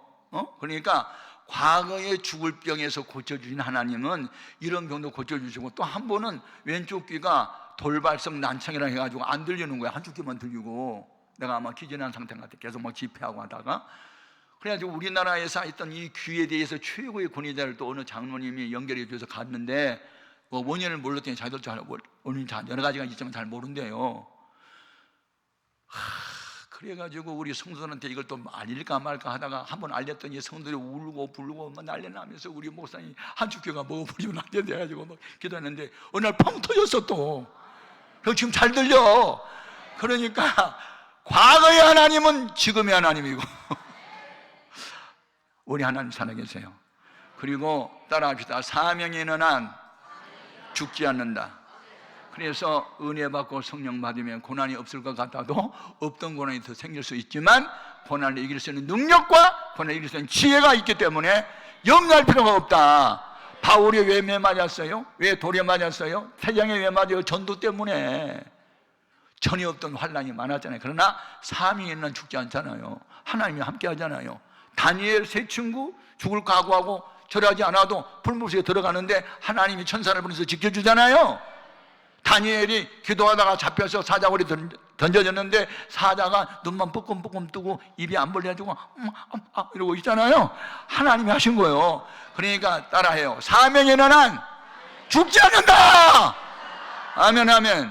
그러니까 과거에 죽을 병에서 고쳐주신 하나님은 이런 병도 고쳐주시고, 또 한 번은 왼쪽 귀가 돌발성 난청이라 해가지고 안 들리는 거야. 한쪽 귀만 들리고, 내가 아마 기진한 상태 같아. 계속 막 집회하고 하다가. 그래가지고 우리나라에서 있던 이 귀에 대해서 최고의 권위자를 또 어느 장로님이 연결해 줘서 갔는데, 뭐 원인을 몰랐더니 자기들 원인이 여러 가지가 있지만 잘 모른대요. 그래가지고 우리 성도들한테 이걸 또 알릴까 말까 하다가 한번 알렸더니 성도들이 울고 불고 막 난리 나면서 우리 목사님 한쪽 귀가 먹어버리면 안 된다 해가지고 막 기도했는데 어느 날 펑 터졌어 또. 그리고 지금 잘 들려. 그러니까 과거의 하나님은 지금의 하나님이고 우리 하나님 살아계세요. 그리고 따라합시다. 사명에 있는 한 죽지 않는다. 그래서 은혜 받고 성령 받으면 고난이 없을 것 같아도 없던 고난이 더 생길 수 있지만 고난을 이길 수 있는 능력과 고난을 이길 수 있는 지혜가 있기 때문에 염려할 필요가 없다. 바울이 왜 매 맞았어요? 왜 돌에 맞았어요? 태장에 왜 맞아요? 전도 때문에. 전이 없던 환난이 많았잖아요. 그러나 사명에 있는 죽지 않잖아요. 하나님이 함께 하잖아요. 다니엘 세 친구 죽을 각오하고 절하지 않아도 불못에 들어가는데 하나님이 천사를 보내서 지켜주잖아요. 다니엘이 기도하다가 잡혀서 사자굴에 던져졌는데 사자가 눈만 뻐끔뻐끔 뜨고 입이 안 벌려가지고 이러고 있잖아요. 하나님이 하신 거예요. 그러니까 따라해요. 사명에는 한 죽지 않는다. 아멘 아멘.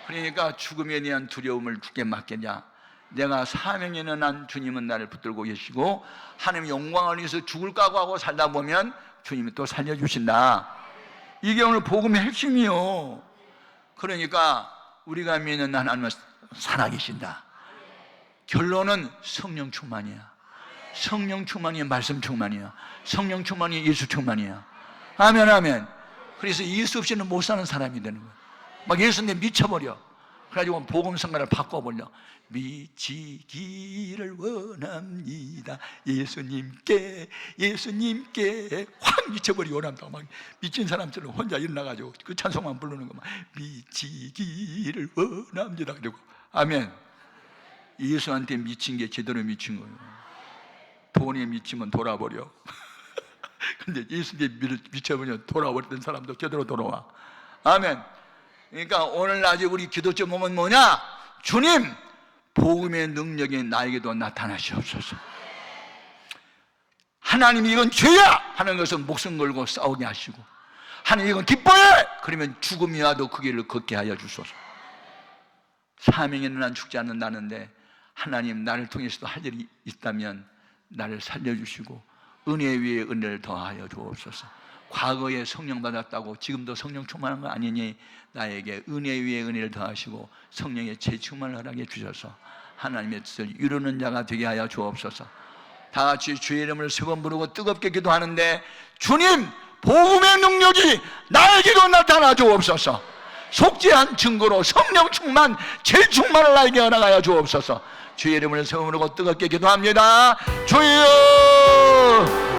그러니까 죽음에 대한 두려움을 주께 맡기자. 내가 사명에는 한 주님은 나를 붙들고 계시고 하나님의 영광을 위해서 죽을 각오하고 살다 보면 주님이 또 살려주신다. 이게 오늘 복음의 핵심이요. 그러니까 우리가 믿는 하나님은 살아계신다. 결론은 성령 충만이야. 성령 충만이 말씀 충만이야. 성령 충만이 예수 충만이야. 아멘 아멘. 그래서 예수 없이는 못 사는 사람이 되는 거야. 막 예수님 미쳐버려. 그래가지고 복음 성가를 바꿔버려. 미치기를 원합니다. 예수님께 확 미쳐버리고 원한다. 막 미친 사람처럼 혼자 일어나가지고 그 찬송만 부르는 거 막 미치기를 원합니다. 그리고 아멘. 예수한테 미친 게 제대로 미친 거예요. 돈에 미치면 돌아버려. 근데 예수님께 미쳐버리면 돌아버렸던 사람도 제대로 돌아와. 아멘. 그러니까 오늘 낮에 우리 기도 제목은 뭐냐? 주님, 복음의 능력이 나에게도 나타나시옵소서. 하나님이 이건 죄야 하는 것은 목숨 걸고 싸우게 하시고, 하나님 이건 기뻐해 그러면 죽음이 와도 그 길을 걷게 하여 주소서. 사명에는 난 죽지 않는다는데 하나님 나를 통해서도 할 일이 있다면 나를 살려주시고 은혜 위에 은혜를 더하여 주옵소서. 과거에 성령 받았다고 지금도 성령 충만한 거 아니니 나에게 은혜 위에 은혜를 더하시고 성령의 재충만을 허락해 주셔서 하나님의 뜻을 이루는 자가 되게 하여 주옵소서. 다 같이 주의 이름을 세 번 부르고 뜨겁게 기도하는데, 주님, 복음의 능력이 나에게도 나타나 주옵소서. 속죄한 증거로 성령 충만, 재충만을 나에게 허락하여 주옵소서. 주의 이름을 세 번 부르고 뜨겁게 기도합니다. 주여